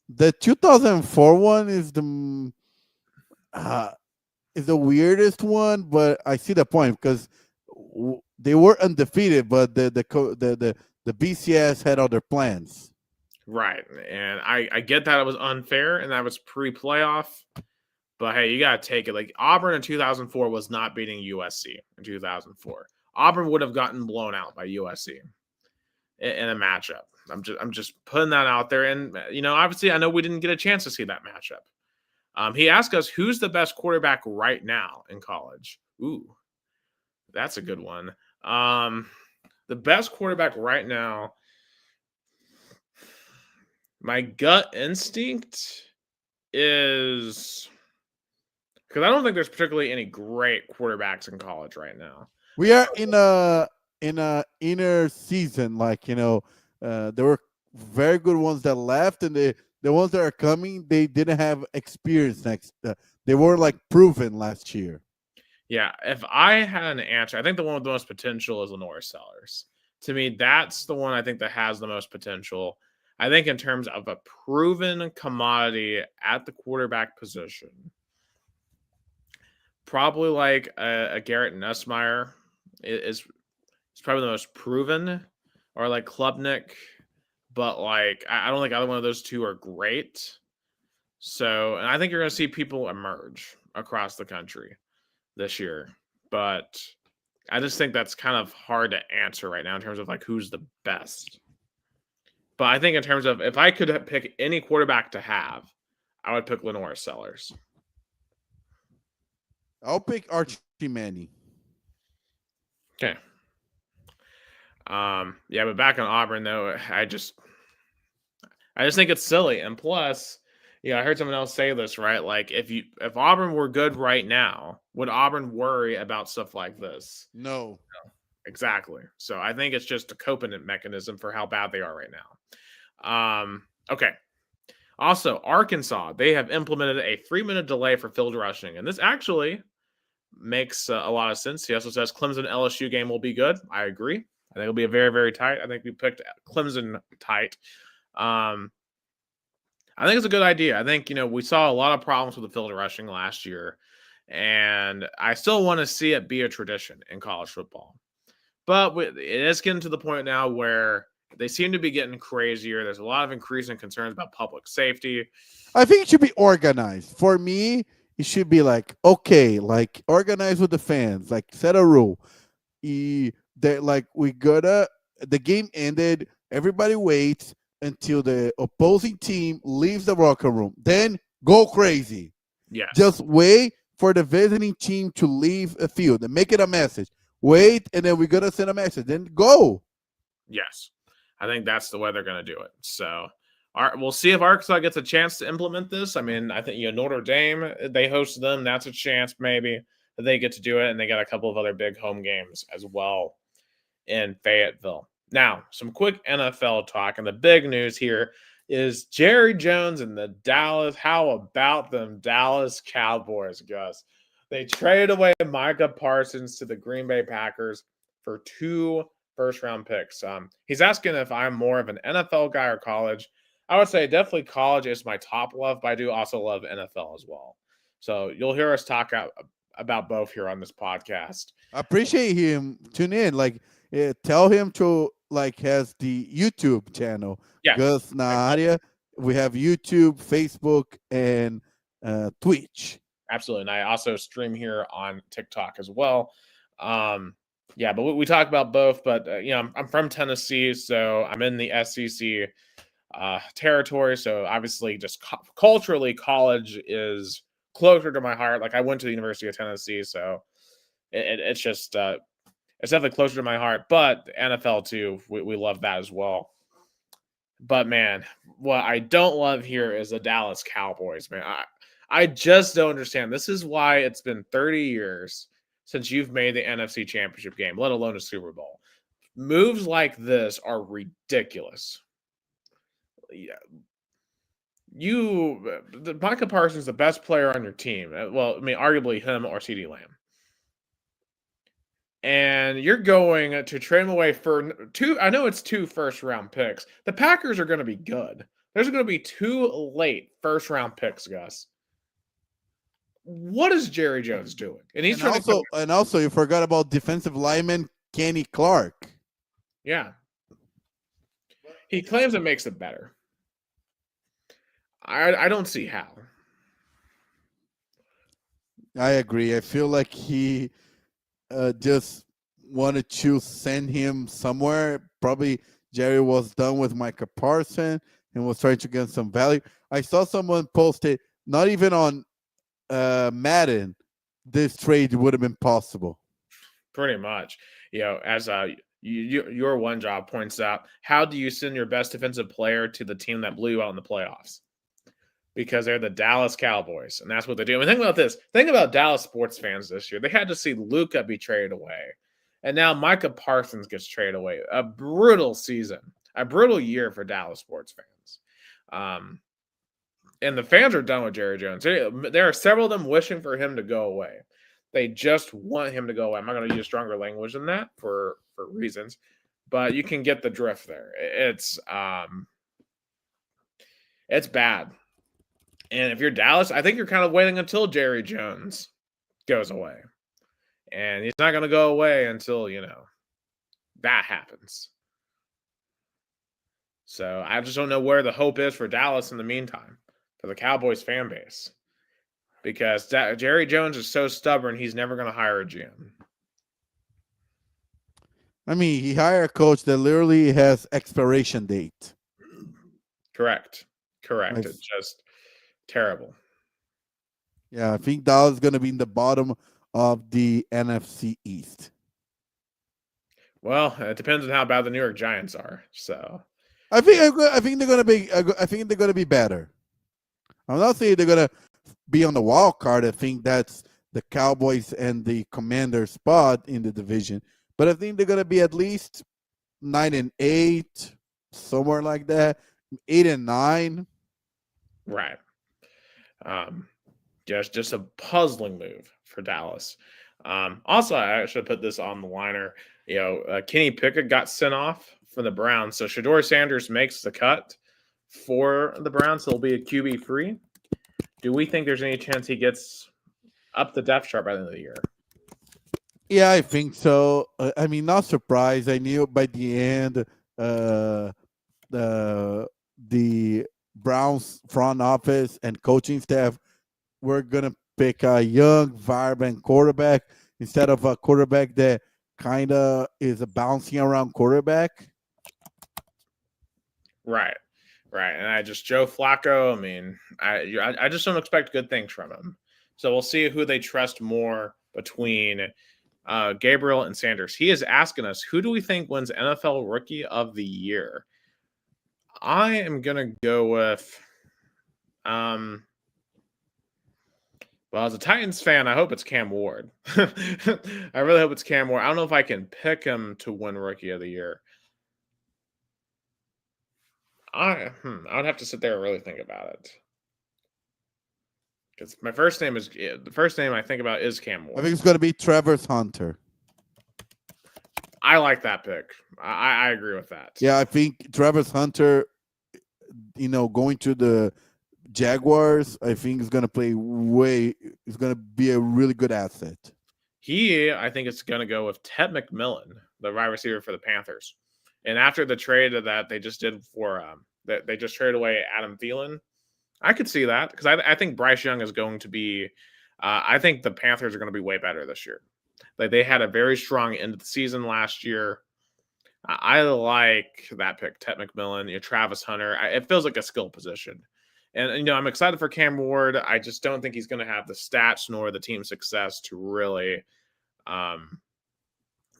The 2004 one is the weirdest one, but I see the point because they were undefeated, but the BCS had other plans. Right, and I get that it was unfair and that was pre-playoff, but hey, you got to take it. Like Auburn in 2004 was not beating USC in 2004. Auburn would have gotten blown out by USC in a matchup. I'm just putting that out there, and obviously I know we didn't get a chance to see that matchup. He asked us, who's the best quarterback right now in college? Ooh, that's a good one. The best quarterback right now, my gut instinct is because I don't think there's particularly any great quarterbacks in college right now. We are in a inner season, there were very good ones that left, and the ones that are coming, they didn't have experience they were like proven last year. Yeah, if I had an answer, I think the one with the most potential is LaNorris Sellers. To me, that's the one I think that has the most potential. I think in terms of a proven commodity at the quarterback position, probably like a Garrett Nussmeier is probably the most proven, or like Klubnik. But like, I don't think either one of those two are great. So, and I think you're going to see people emerge across the country this year. But I just think that's kind of hard to answer right now in terms of like who's the best. But I think in terms of if I could pick any quarterback to have, I would pick LaNorris Sellers. I'll pick Archie Manning. Okay. Yeah, but back on Auburn though, I just think it's silly. And plus, I heard someone else say this, right? Like if Auburn were good right now, would Auburn worry about stuff like this? No. Exactly. So I think it's just a coping mechanism for how bad they are right now. Okay. Also, Arkansas, they have implemented a 3-minute delay for field rushing, and this actually makes a lot of sense. He also says Clemson LSU game will be good. I agree. I think it'll be a very, very tight. I think we picked Clemson tight. I think it's a good idea. I think, we saw a lot of problems with the field rushing last year, and I still want to see it be a tradition in college football. But it is getting to the point now where they seem to be getting crazier. There's a lot of increasing concerns about public safety. I think it should be organized. For me, it should be like, okay, like organize with the fans, like set a rule. The game ended, everybody waits until the opposing team leaves the locker room. Then go crazy. Yeah. Just wait for the visiting team to leave the field and make it a message. Wait, and then we're going to send a message. Then go. Yes. I think that's the way they're going to do it. So we'll see if Arkansas gets a chance to implement this. I mean, I think, Notre Dame, they host them. That's a chance maybe that they get to do it. And they got a couple of other big home games as well in Fayetteville. Now, some quick NFL talk. And the big news here is Jerry Jones and the Dallas. How about them Dallas Cowboys, Gus? They traded away Micah Parsons to the Green Bay Packers for 2 first-round picks. He's asking if I'm more of an NFL guy or college. I would say definitely college is my top love, but I do also love NFL as well. So you'll hear us talk about both here on this podcast. I appreciate him tune in. Like, tell him to has the YouTube channel. Yeah, Gus Naharia. We have YouTube, Facebook, and Twitch. absolutely. And I also stream here on TikTok as well. Yeah, but we talk about both. But I'm from Tennessee, so I'm in the SEC territory. So obviously, just culturally, college is closer to my heart. Like, I went to the University of Tennessee, so it's just it's definitely closer to my heart. But NFL too, we love that as well. But man, what I don't love here is the Dallas Cowboys, man. I just don't understand. This is why it's been 30 years since you've made the NFC Championship game, let alone a Super Bowl. Moves like this are ridiculous. Yeah. Micah Parsons is the best player on your team. Well, I mean, arguably him or CeeDee Lamb. And you're going to trade him away for 2. I know it's 2 first-round picks. The Packers are going to be good. There's going to be 2 late first-round picks, Gus. What is Jerry Jones doing? And also, you forgot about defensive lineman Kenny Clark. Yeah. He claims it makes it better. I don't see how. I agree. I feel like he just wanted to send him somewhere. Probably Jerry was done with Micah Parsons and was trying to get some value. I saw someone posted, not even on Madden, this trade would have been possible. Pretty much. As your one job points out, how do you send your best defensive player to the team that blew you out in the playoffs? Because they're the Dallas Cowboys, and that's what they do. I mean, think about this. Think about Dallas sports fans this year. They had to see Luka be traded away, and now Micah Parsons gets traded away. A brutal season, a brutal year for Dallas sports fans. And the fans are done with Jerry Jones. There are several of them wishing for him to go away. They just want him to go away. I'm not going to use stronger language than that for reasons, but you can get the drift there. It's bad. And if you're Dallas, I think you're kind of waiting until Jerry Jones goes away. And he's not going to go away until, that happens. So I just don't know where the hope is for Dallas in the meantime, for the Cowboys fan base. Because Jerry Jones is so stubborn, he's never going to hire a GM. I mean, he hired a coach that literally has expiration date. Correct. It's just terrible. Yeah, I think Dallas is going to be in the bottom of the NFC East. Well, it depends on how bad the New York Giants are. So, I think they're going to be. I think they're going to be better. I'm not saying they're going to be on the wild card. I think that's the Cowboys and the Commanders spot in the division. But I think they're going to be at least 9-8, somewhere like that. 8-9. Right. Just a puzzling move for Dallas. Also, I should put this on the liner. Kenny Pickett got sent off for the Browns, so Shedeur Sanders makes the cut for the Browns. He'll be a QB3. Do we think there's any chance he gets up the depth chart by the end of the year? Yeah, I think so. I mean, not surprised. I knew by the end the Browns front office and coaching staff were going to pick a young, vibrant quarterback instead of a quarterback that kind of is a bouncing around quarterback. Right. And Joe Flacco, I mean, I just don't expect good things from him. So we'll see who they trust more between Gabriel and Sanders. He is asking us, who do we think wins NFL Rookie of the Year? I am going to go with, well, as a Titans fan, I hope it's Cam Ward. I really hope it's Cam Ward. I don't know if I can pick him to win Rookie of the Year. I would have to sit there and really think about it. Because the first name I think about is Cam Ward. I think it's going to be Travis Hunter. I like that pick. I agree with that. Yeah, I think Travis Hunter, going to the Jaguars, I think is going to is going to be a really good asset. I think it's going to go with Ted McMillan, the wide receiver for the Panthers. And after the trade that they just did for they just traded away Adam Thielen, I could see that because I think Bryce Young is going to be. I think the Panthers are going to be way better this year. Like they had a very strong end of the season last year. I like that pick, Ted McMillan, Travis Hunter. It feels like a skill position. And, I'm excited for Cam Ward. I just don't think he's going to have the stats nor the team success to really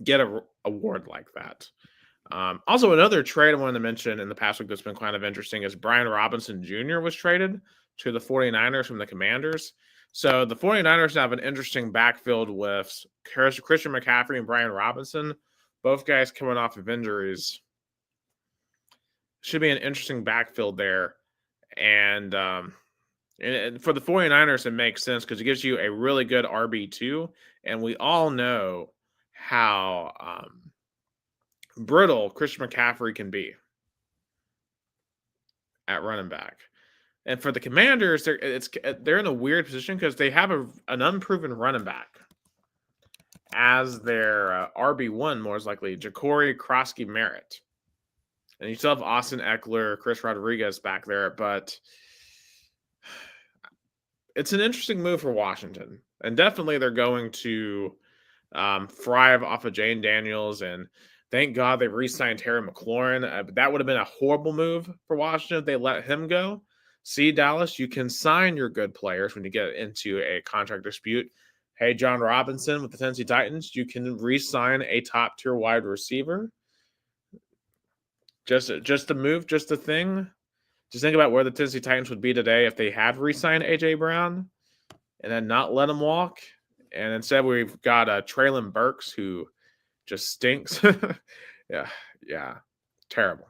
get a award like that. Also, another trade I wanted to mention in the past week that's been kind of interesting is Brian Robinson Jr. was traded to the 49ers from the Commanders. So the 49ers have an interesting backfield with Christian McCaffrey and Brian Robinson. Both guys coming off of injuries. Should be an interesting backfield there. And for the 49ers, it makes sense because it gives you a really good RB2. And we all know how brittle Christian McCaffrey can be at running back. And for the Commanders, they're in a weird position because they have an unproven running back as their RB1, more likely, Ja'Cory Krosky-Merritt. And you still have Austin Eckler, Chris Rodriguez back there, but it's an interesting move for Washington. And definitely they're going to thrive off of Jane Daniels. And thank God they re-signed Terry McLaurin. That would have been a horrible move for Washington if they let him go. See, Dallas, you can sign your good players when you get into a contract dispute. Hey, John Robinson with the Tennessee Titans, you can re-sign a top-tier wide receiver. Just a move, just a thing. Just think about where the Tennessee Titans would be today if they had re-signed A.J. Brown and then not let him walk. And instead we've got Treylon Burks who just stinks. Yeah, terrible.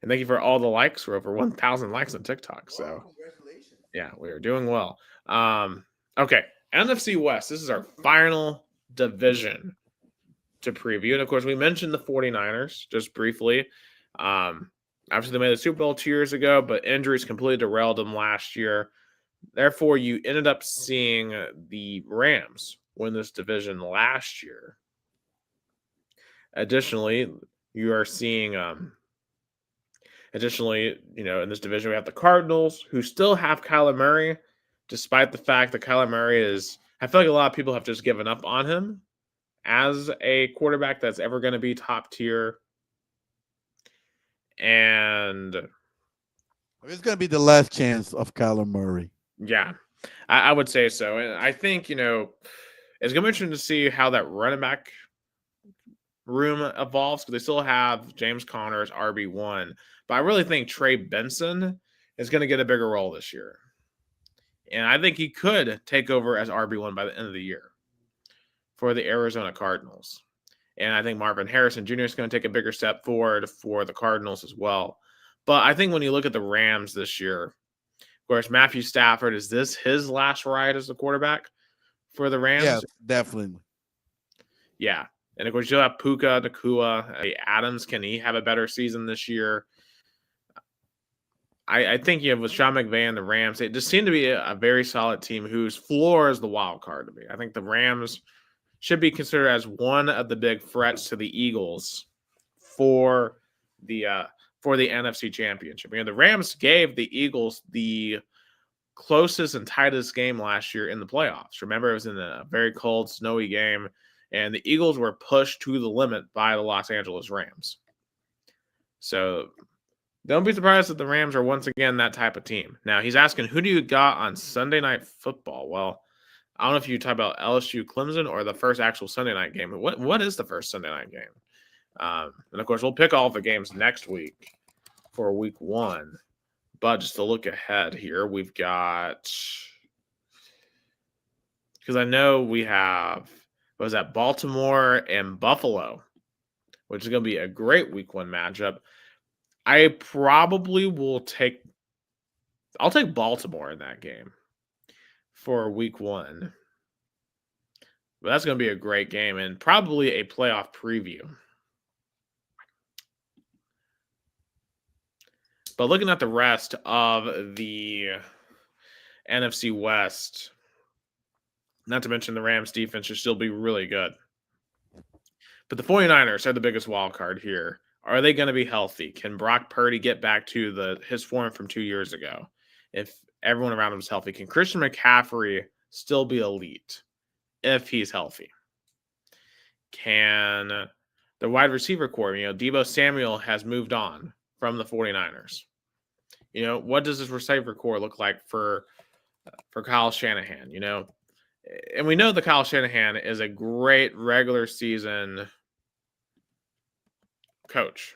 And thank you for all the likes. We're over 1,000 likes on TikTok. So, wow, congratulations. Yeah, we are doing well. Okay, NFC West. This is our final division to preview. And, of course, we mentioned the 49ers just briefly. Obviously, they made the Super Bowl 2 years ago, but injuries completely derailed them last year. Therefore, you ended up seeing the Rams win this division last year. Additionally, you are seeing in this division, we have the Cardinals, who still have Kyler Murray, despite the fact that Kyler Murray I feel like a lot of people have just given up on him as a quarterback that's ever going to be top tier. And it's going to be the last chance of Kyler Murray. Yeah, I would say so. And I think, it's going to be interesting to see how that running back room evolves because they still have James Conner as RB1. But I really think Trey Benson is going to get a bigger role this year. And I think he could take over as RB1 by the end of the year for the Arizona Cardinals. And I think Marvin Harrison Jr. is going to take a bigger step forward for the Cardinals as well. But I think when you look at the Rams this year, of course, Matthew Stafford, is this his last ride as the quarterback for the Rams? Yeah, definitely. Yeah. And of course, you'll have Puka Nacua. Adams, can he have a better season this year? I think with Sean McVay and the Rams, it just seemed to be a very solid team whose floor is the wild card to me. I think the Rams should be considered as one of the big threats to the Eagles for the NFC Championship. The Rams gave the Eagles the closest and tightest game last year in the playoffs. Remember, it was in a very cold, snowy game, and the Eagles were pushed to the limit by the Los Angeles Rams. So don't be surprised that the Rams are once again that type of team. Now, he's asking, who do you got on Sunday Night Football? Well, I don't know if you talk about LSU Clemson or the first actual Sunday night game. What is the first Sunday night game? And, of course, we'll pick all the games next week for week 1. But just to look ahead here, we've got – because I know we have – Baltimore and Buffalo, which is going to be a great week 1 matchup. I probably will take – I'll take Baltimore in that game for week 1. But that's going to be a great game and probably a playoff preview But looking at the rest of the NFC West, not to mention the Rams defense should still be really good. But the 49ers are the biggest wild card here. Are they going to be healthy? Can Brock Purdy get back to his form from 2 years ago? If everyone around him is healthy, can Christian McCaffrey still be elite if he's healthy? Can the wide receiver core, Deebo Samuel has moved on from the 49ers. What does this receiver core look like for Kyle Shanahan? And we know that Kyle Shanahan is a great regular season coach.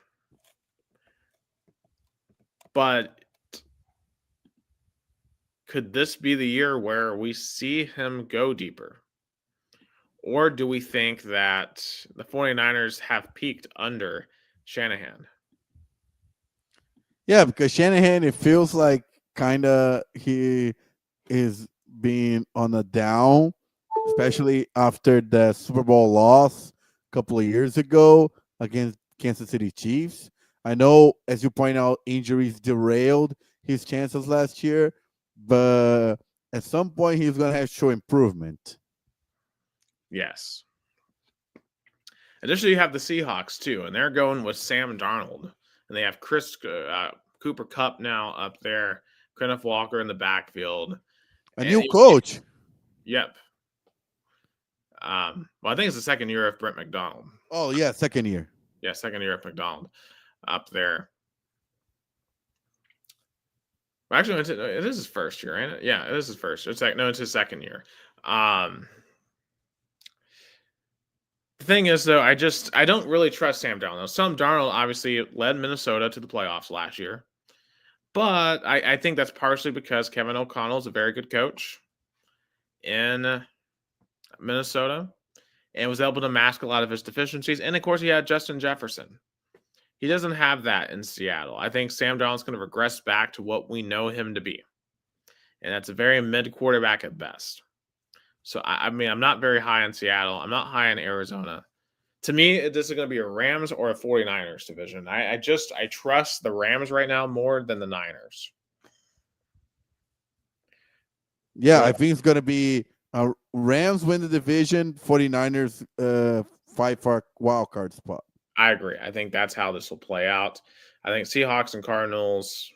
But could this be the year where we see him go deeper? Or do we think that the 49ers have peaked under Shanahan? Yeah, because Shanahan, it feels like kind of he is being on a down, especially after the Super Bowl loss a couple of years ago against Kansas City Chiefs. I know, as you point out, injuries derailed his chances last year, but at some point he's going to have to show improvement. Yes. Additionally, you have the Seahawks too, and they're going with Sam Darnold, and they have Cooper Kupp now up there, Kenneth Walker in the backfield. A new coach. Yep. Well, I think it's the second year of Brent McDonald. Oh, yeah, second year. Yeah, second year of McDonald up there. Actually, it is his first year, ain't it? Yeah, it is his first. It's his second year. The thing is, though, I don't really trust Sam Darnold. Sam Darnold obviously led Minnesota to the playoffs last year, but I think that's partially because Kevin O'Connell is a very good coach in Minnesota and was able to mask a lot of his deficiencies. And, of course, he had Justin Jefferson. He doesn't have that in Seattle. I think Sam Darnold's going to regress back to what we know him to be, and that's a very mid quarterback at best. So, I'm not very high on Seattle. I'm not high on Arizona. To me, this is going to be a Rams or a 49ers division. I trust the Rams right now more than the Niners. Yeah, I think it's going to be Rams win the division, 49ers fight for a wild card spot. I agree. I think that's how this will play out. I think Seahawks and Cardinals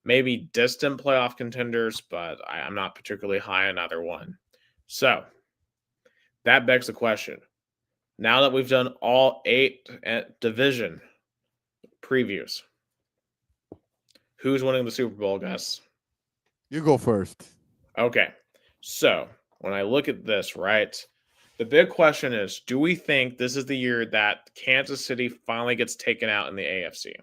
maybe distant playoff contenders, but I'm not particularly high on either one. So that begs the question. Now that we've done all 8 division previews, who's winning the Super Bowl, Gus? You go first. Okay. So when I look at this, right, the big question is, do we think this is the year that Kansas City finally gets taken out in the AFC?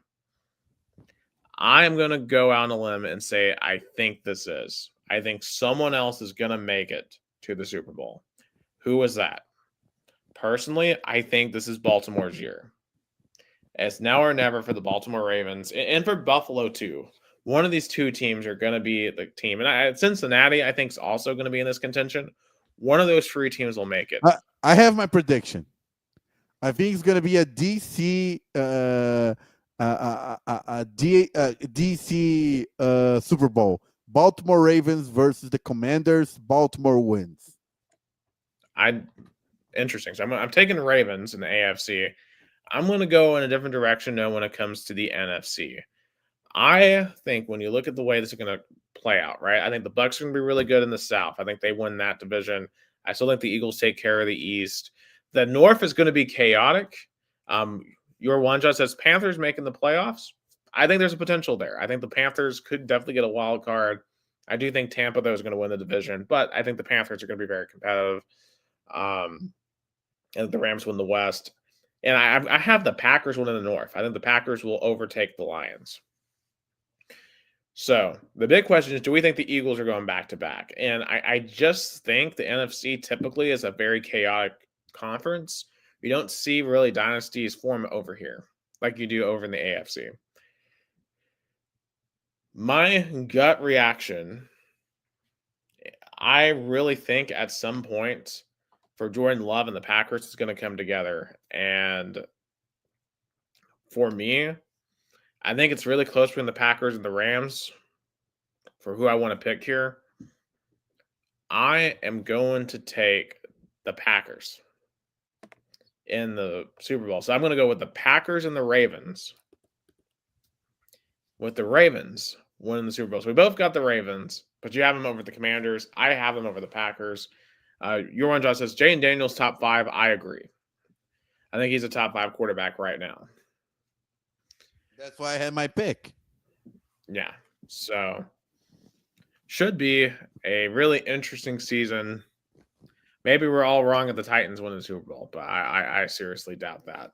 I am going to go out on a limb and say I think this is. I think someone else is going to make it to the Super Bowl. Who is that? Personally, I think this is Baltimore's year. It's now or never for the Baltimore Ravens and for Buffalo too. One of these two teams are going to be the team. And Cincinnati, I think, is also going to be in this contention. One of those 3 teams will make it. I have my prediction. I think it's going to be a DC Super Bowl. Baltimore Ravens versus the Commanders. Baltimore wins. Interesting. So I'm taking the Ravens in the AFC. I'm going to go in a different direction now when it comes to the NFC. I think when you look at the way this is going to play out, right? I think the Bucs are going to be really good in the South. I think they win that division. I still think the Eagles take care of the East. The North is going to be chaotic. Your one just says Panthers making the playoffs. I think there's a potential there. I think the Panthers could definitely get a wild card. I do think Tampa, though, is going to win the division, but I think the Panthers are going to be very competitive. And the Rams win the West. And I have the Packers win in the North. I think the Packers will overtake the Lions. So the big question is, do we think the Eagles are going back-to-back? And I just think the NFC typically is a very chaotic conference. You don't see really dynasties form over here like you do over in the AFC. My gut reaction, I really think at some point for Jordan Love and the Packers is going to come together. And for me, I think it's really close between the Packers and the Rams for who I want to pick here. I am going to take the Packers in the Super Bowl. So I'm going to go with the Packers and the Ravens. With the Ravens winning the Super Bowl. So we both got the Ravens, but you have them over the Commanders. I have them over the Packers. Your one, Josh, says Jayden Daniels top 5. I agree. I think he's a top 5 quarterback right now. That's why I had my pick. Yeah. So should be a really interesting season. Maybe we're all wrong at the Titans winning the Super Bowl, but I seriously doubt that.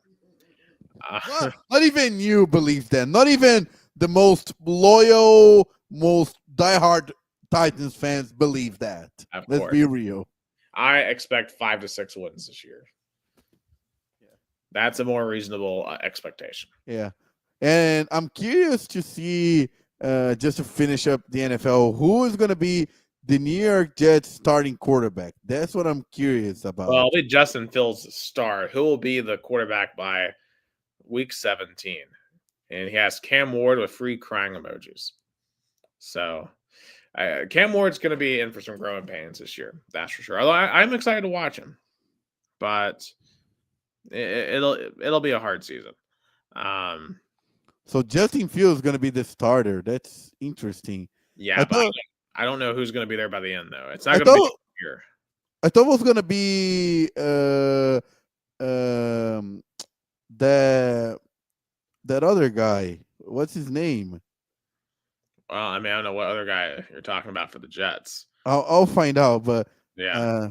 Not even you believe that. Not even the most loyal, most diehard Titans fans believe that. Let's be real. I expect 5 to 6 wins this year. Yeah. That's a more reasonable expectation. Yeah. And I'm curious to see, just to finish up the NFL, who is going to be the New York Jets starting quarterback? That's what I'm curious about. Well, it'll be Justin Fields' star. Who will be the quarterback by week 17? And he has Cam Ward with free crying emojis. So Cam Ward's going to be in for some growing pains this year. That's for sure. Although I'm excited to watch him. But it'll be a hard season. So Justin Fields is going to be the starter. That's interesting. Yeah, but I don't know who's going to be there by the end, though. It's not going to be here. I thought it was going to be that other guy. What's his name? Well, I mean, I don't know what other guy you're talking about for the Jets. I'll find out, but yeah.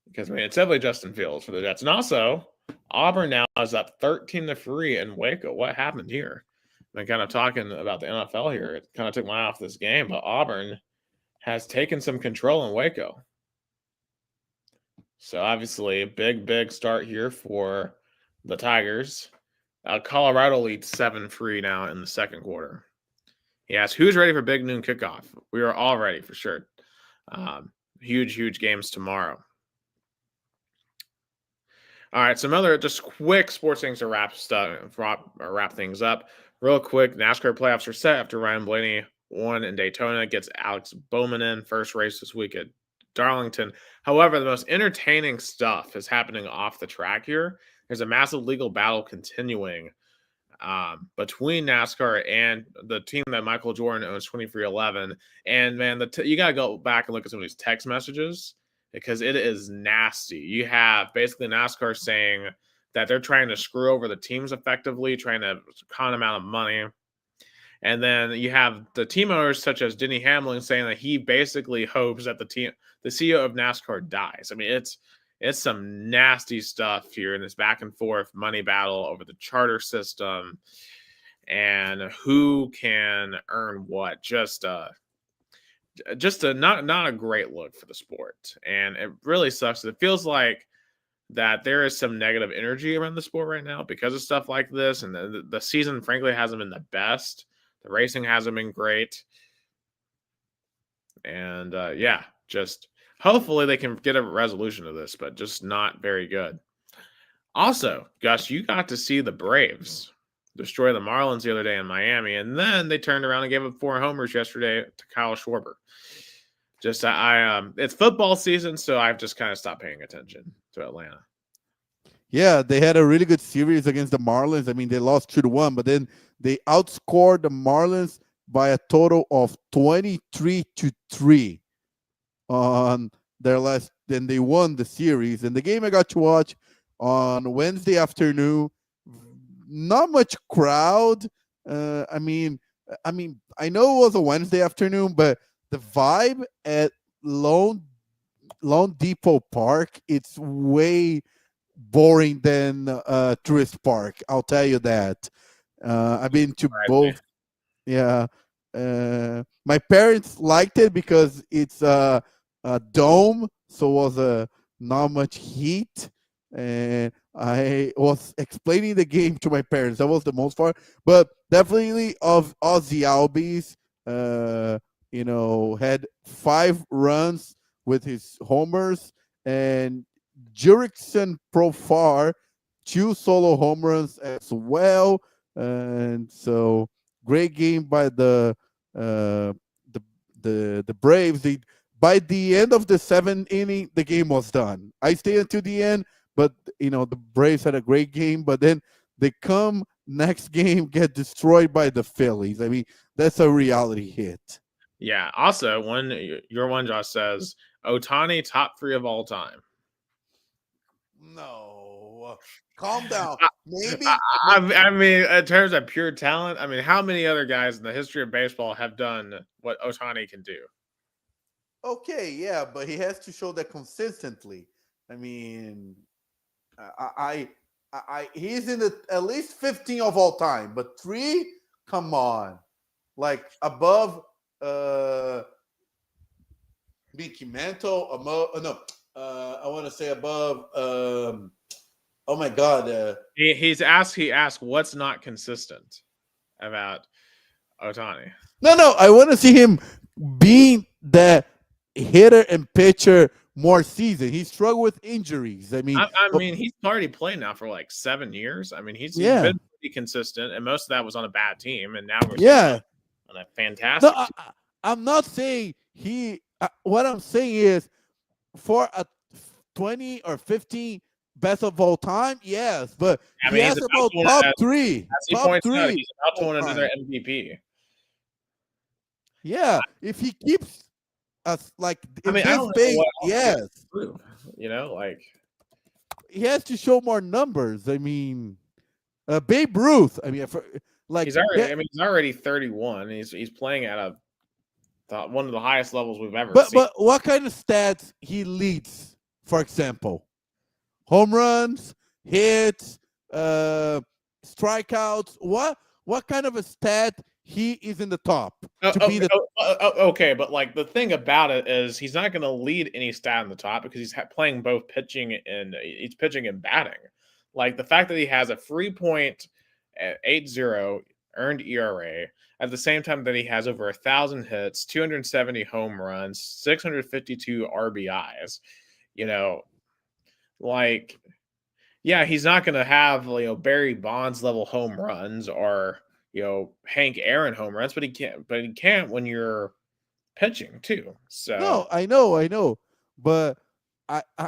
Because I mean, it's definitely Justin Fields for the Jets, and also Auburn now is up 13-3 in Waco. What happened here? I've been kind of talking about the NFL here. It kind of took my eye off this game, but Auburn has taken some control in Waco. So obviously, a big start here for the Tigers. Colorado leads 7-3 now in the second quarter. He asks, who's ready for big noon kickoff? We are all ready for sure. Huge games tomorrow. All right, some other just quick sports things to wrap things up. Real quick, NASCAR playoffs are set after Ryan Blaney won in Daytona, gets Alex Bowman in first race this week at Darlington. However, the most entertaining stuff is happening off the track here. There's a massive legal battle continuing between NASCAR and the team that Michael Jordan owns, 23XI. And man, you got to go back and look at some of these text messages because it is nasty. You have basically NASCAR saying that they're trying to screw over the teams effectively, trying to con them out of money. And then you have the team owners such as Denny Hamlin saying that he basically hopes that the CEO of NASCAR dies. I mean, it's some nasty stuff here in this back and forth money battle over the charter system and who can earn what. Just a not a great look for the sport. And it really sucks. It feels like that there is some negative energy around the sport right now because of stuff like this. And the season, frankly, hasn't been the best. The racing hasn't been great. And just hopefully they can get a resolution to this, but just not very good. Also, Gus, you got to see the Braves destroy the Marlins the other day in Miami, and then they turned around and gave up 4 homers yesterday to Kyle Schwarber. It's football season, so I've just kind of stopped paying attention to Atlanta. Yeah, they had a really good series against the Marlins. I mean, they lost 2-1, but then they outscored the Marlins by a total of 23-3 on their last. Then they won the series. And the game I got to watch on Wednesday afternoon, not much crowd. I mean, I know it was a Wednesday afternoon, but the vibe at Lone Depot Park, it's way boring than Tourist Park. I'll tell you that. I've been to both. Yeah. My parents liked it because it's a dome, so it was not much heat. And I was explaining the game to my parents. That was the most part. But definitely of Ozzy Albies, had 5 runs with his homers, and Jurickson Profar 2 solo home runs as well. And so great game by uh, the Braves. By the end of the seventh inning, the game was done. I stayed until the end, but the Braves had a great game. But then they come next game, get destroyed by the Phillies. I mean, that's a reality hit. Yeah. Also, your one, Josh, says Ohtani top 3 of all time. No, calm down. Maybe. I mean, in terms of pure talent, I mean, how many other guys in the history of baseball have done what Ohtani can do? Okay, yeah, but he has to show that consistently. I mean, he's in the at least 15 of all time, but 3, come on, like above Mickey Mantle, I want to say above. Oh my God, He asked what's not consistent about Ohtani. No, I want to see him being the hitter and pitcher more season. He struggled with injuries. I mean, I mean, he's already played now for like 7 years. I mean, he's Yeah. been pretty consistent, and most of that was on a bad team, and now we're yeah. on a fantastic No, team. I'm not saying he. What I'm saying is, for a 20 or 15 best of all time, yes, but I he mean, has he's about about to top win, three. as he Top points out, three. he's about to win all another time. MVP. Yeah, if he keeps us like I in mean, I this don't know phase, what else he has yes, to prove, like he has to show more numbers. I mean, Babe Ruth. I mean, like he's already. I mean, he's already 31. He's playing at one of the highest levels we've ever seen. But what kind of stats he leads? For example, home runs, hits, strikeouts. What kind of a stat he is in the top to be the Okay, but like the thing about it is he's not going to lead any stat in the top because he's playing both pitching and he's pitching and batting. Like the fact that he has a 3.80 earned ERA at the same time that he has over 1,000 hits, 270 home runs, 652 RBIs. Like yeah, he's not going to have Barry Bonds level home runs or Hank Aaron home runs, but he can't. But he can't when you're pitching too. So No, I know, but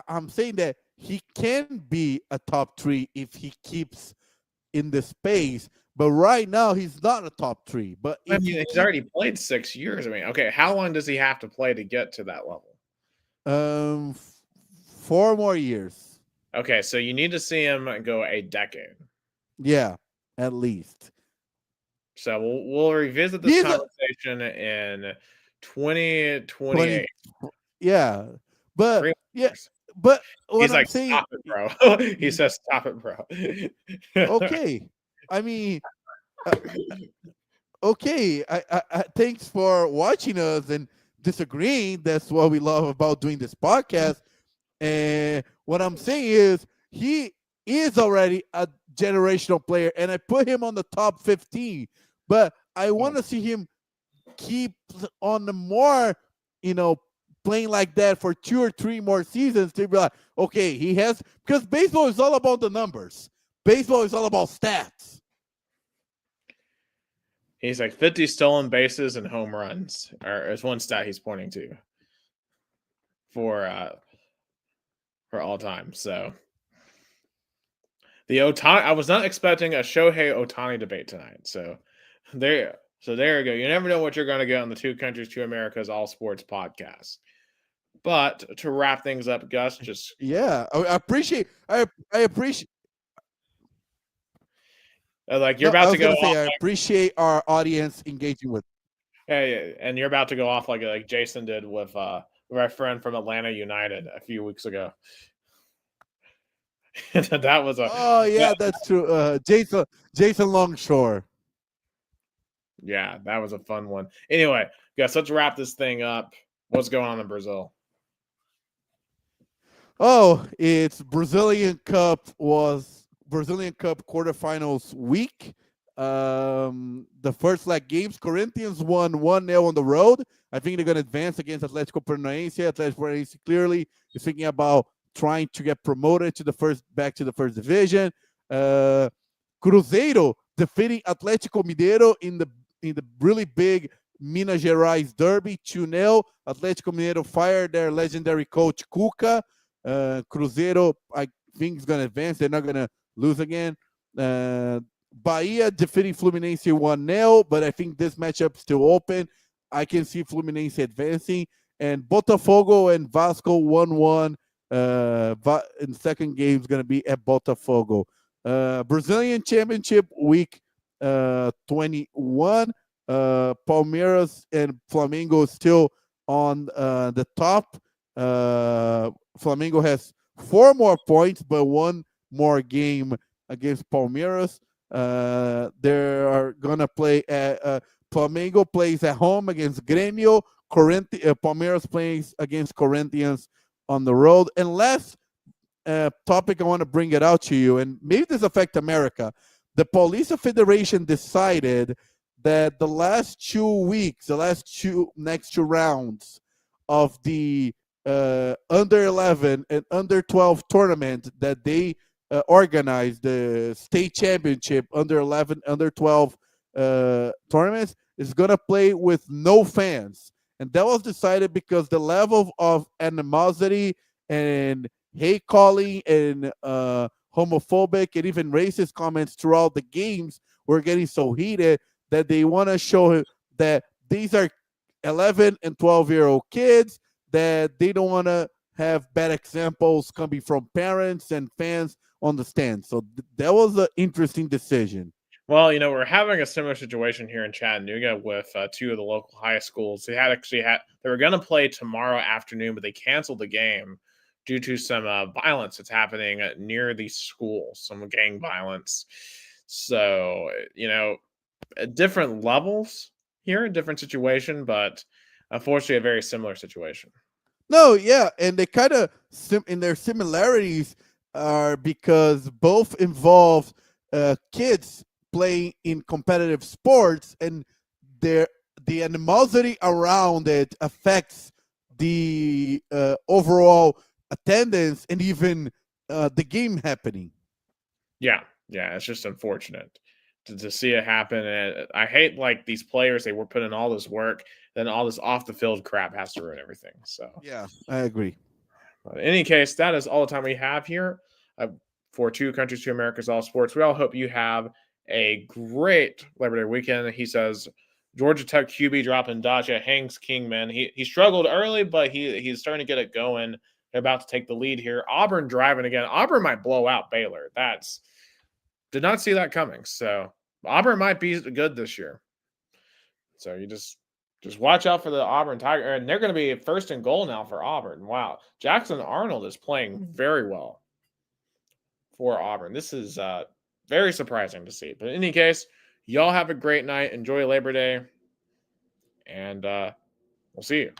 I'm saying that he can be a top 3 if he keeps in the space. But right now he's not a top 3. But I mean, he's already played 6 years. I mean, okay, how long does he have to play to get to that level? 4 more years. Okay, so you need to see him go a decade. Yeah, at least. So we'll revisit this conversation in 2028. Yeah, but but what he's I'm like, saying, stop it, bro. He says, stop it, bro. Okay, I mean, okay. I thanks for watching us and disagreeing. That's what we love about doing this podcast. And what I'm saying is, he is already a generational player, and I put him on the top 15. But I want to see him keep on the more, playing like that for 2 or 3 more seasons to be like, okay, he has, because baseball is all about the numbers. Baseball is all about stats. He's like 50 stolen bases and home runs, or is one stat he's pointing to for all time. So the Ohtani, I was not expecting a Shohei Ohtani debate tonight. So there you go. You never know what you're going to get on the Two Countries, Two Americas All Sports podcast. But to wrap things up, Gus, just I appreciate. I appreciate. Like you're about to go. I appreciate our audience engaging with. Hey, and you're about to go off like Jason did with our friend from Atlanta United a few weeks ago. That was that's true. Jason Longshore. Yeah, that was a fun one. Anyway, guys, let's wrap this thing up. What's going on in Brazil? Oh, it's Brazilian Cup quarterfinals week. The first leg games, Corinthians won 1-0 on the road. I think they're going to advance against Atlético Paranaense. Atlético Paranaense clearly is thinking about trying to get promoted back to the first division. Cruzeiro defeating Atlético Mineiro in the really big Minas Gerais Derby 2-0. Atlético Mineiro fired their legendary coach Cuca. Cruzeiro, I think, is going to advance. They're not going to lose again. Bahia defeating Fluminense 1-0, but I think this matchup still open. I can see Fluminense advancing. And Botafogo and Vasco 1-1. In second game is going to be at Botafogo. Brazilian Championship Week 21. Palmeiras and Flamengo still on the top. Flamengo has 4 more points, but 1 more game against Palmeiras. They are gonna play at Flamengo plays at home against Grêmio. Palmeiras plays against Corinthians on the road. And last topic I want to bring it out to you, and maybe this affects America. The Paulista Federation decided that the last 2 weeks, next 2 rounds of the under 11 and under 12 tournament that they organized, the state championship under 11, under 12 tournaments, is going to play with no fans. And that was decided because the level of animosity and hate calling and homophobic and even racist comments throughout the games were getting so heated that they want to show that these are 11 and 12-year-old kids, that they don't want to have bad examples coming from parents and fans on the stand. So that was an interesting decision. Well, we're having a similar situation here in Chattanooga with 2 of the local high schools. They were going to play tomorrow afternoon, but they canceled the game due to some violence that's happening near these schools, some gang violence. So, at different levels here, a different situation, but unfortunately a very similar situation. No, yeah, and they kind of in their similarities are because both involve kids playing in competitive sports, and the animosity around it affects the overall attendance and even the game happening. Yeah, it's just unfortunate to see it happen. And I hate these players, they were putting in all this work, then all this off the field crap has to ruin everything. So yeah, I agree. But in any case, that is all the time we have here for Two Countries, Two Americas, All Sports. We all hope you have a great Labor Day weekend. He says Georgia Tech QB dropping Daja Hanks Kingman. He struggled early, but he's starting to get it going. They're about to take the lead here. Auburn driving again. Auburn might blow out Baylor. Did not see that coming. So Auburn might be good this year. So you just watch out for the Auburn Tiger. And they're going to be first and goal now for Auburn. Wow. Jackson Arnold is playing very well for Auburn. This is very surprising to see. But in any case, y'all have a great night. Enjoy Labor Day. And we'll see you.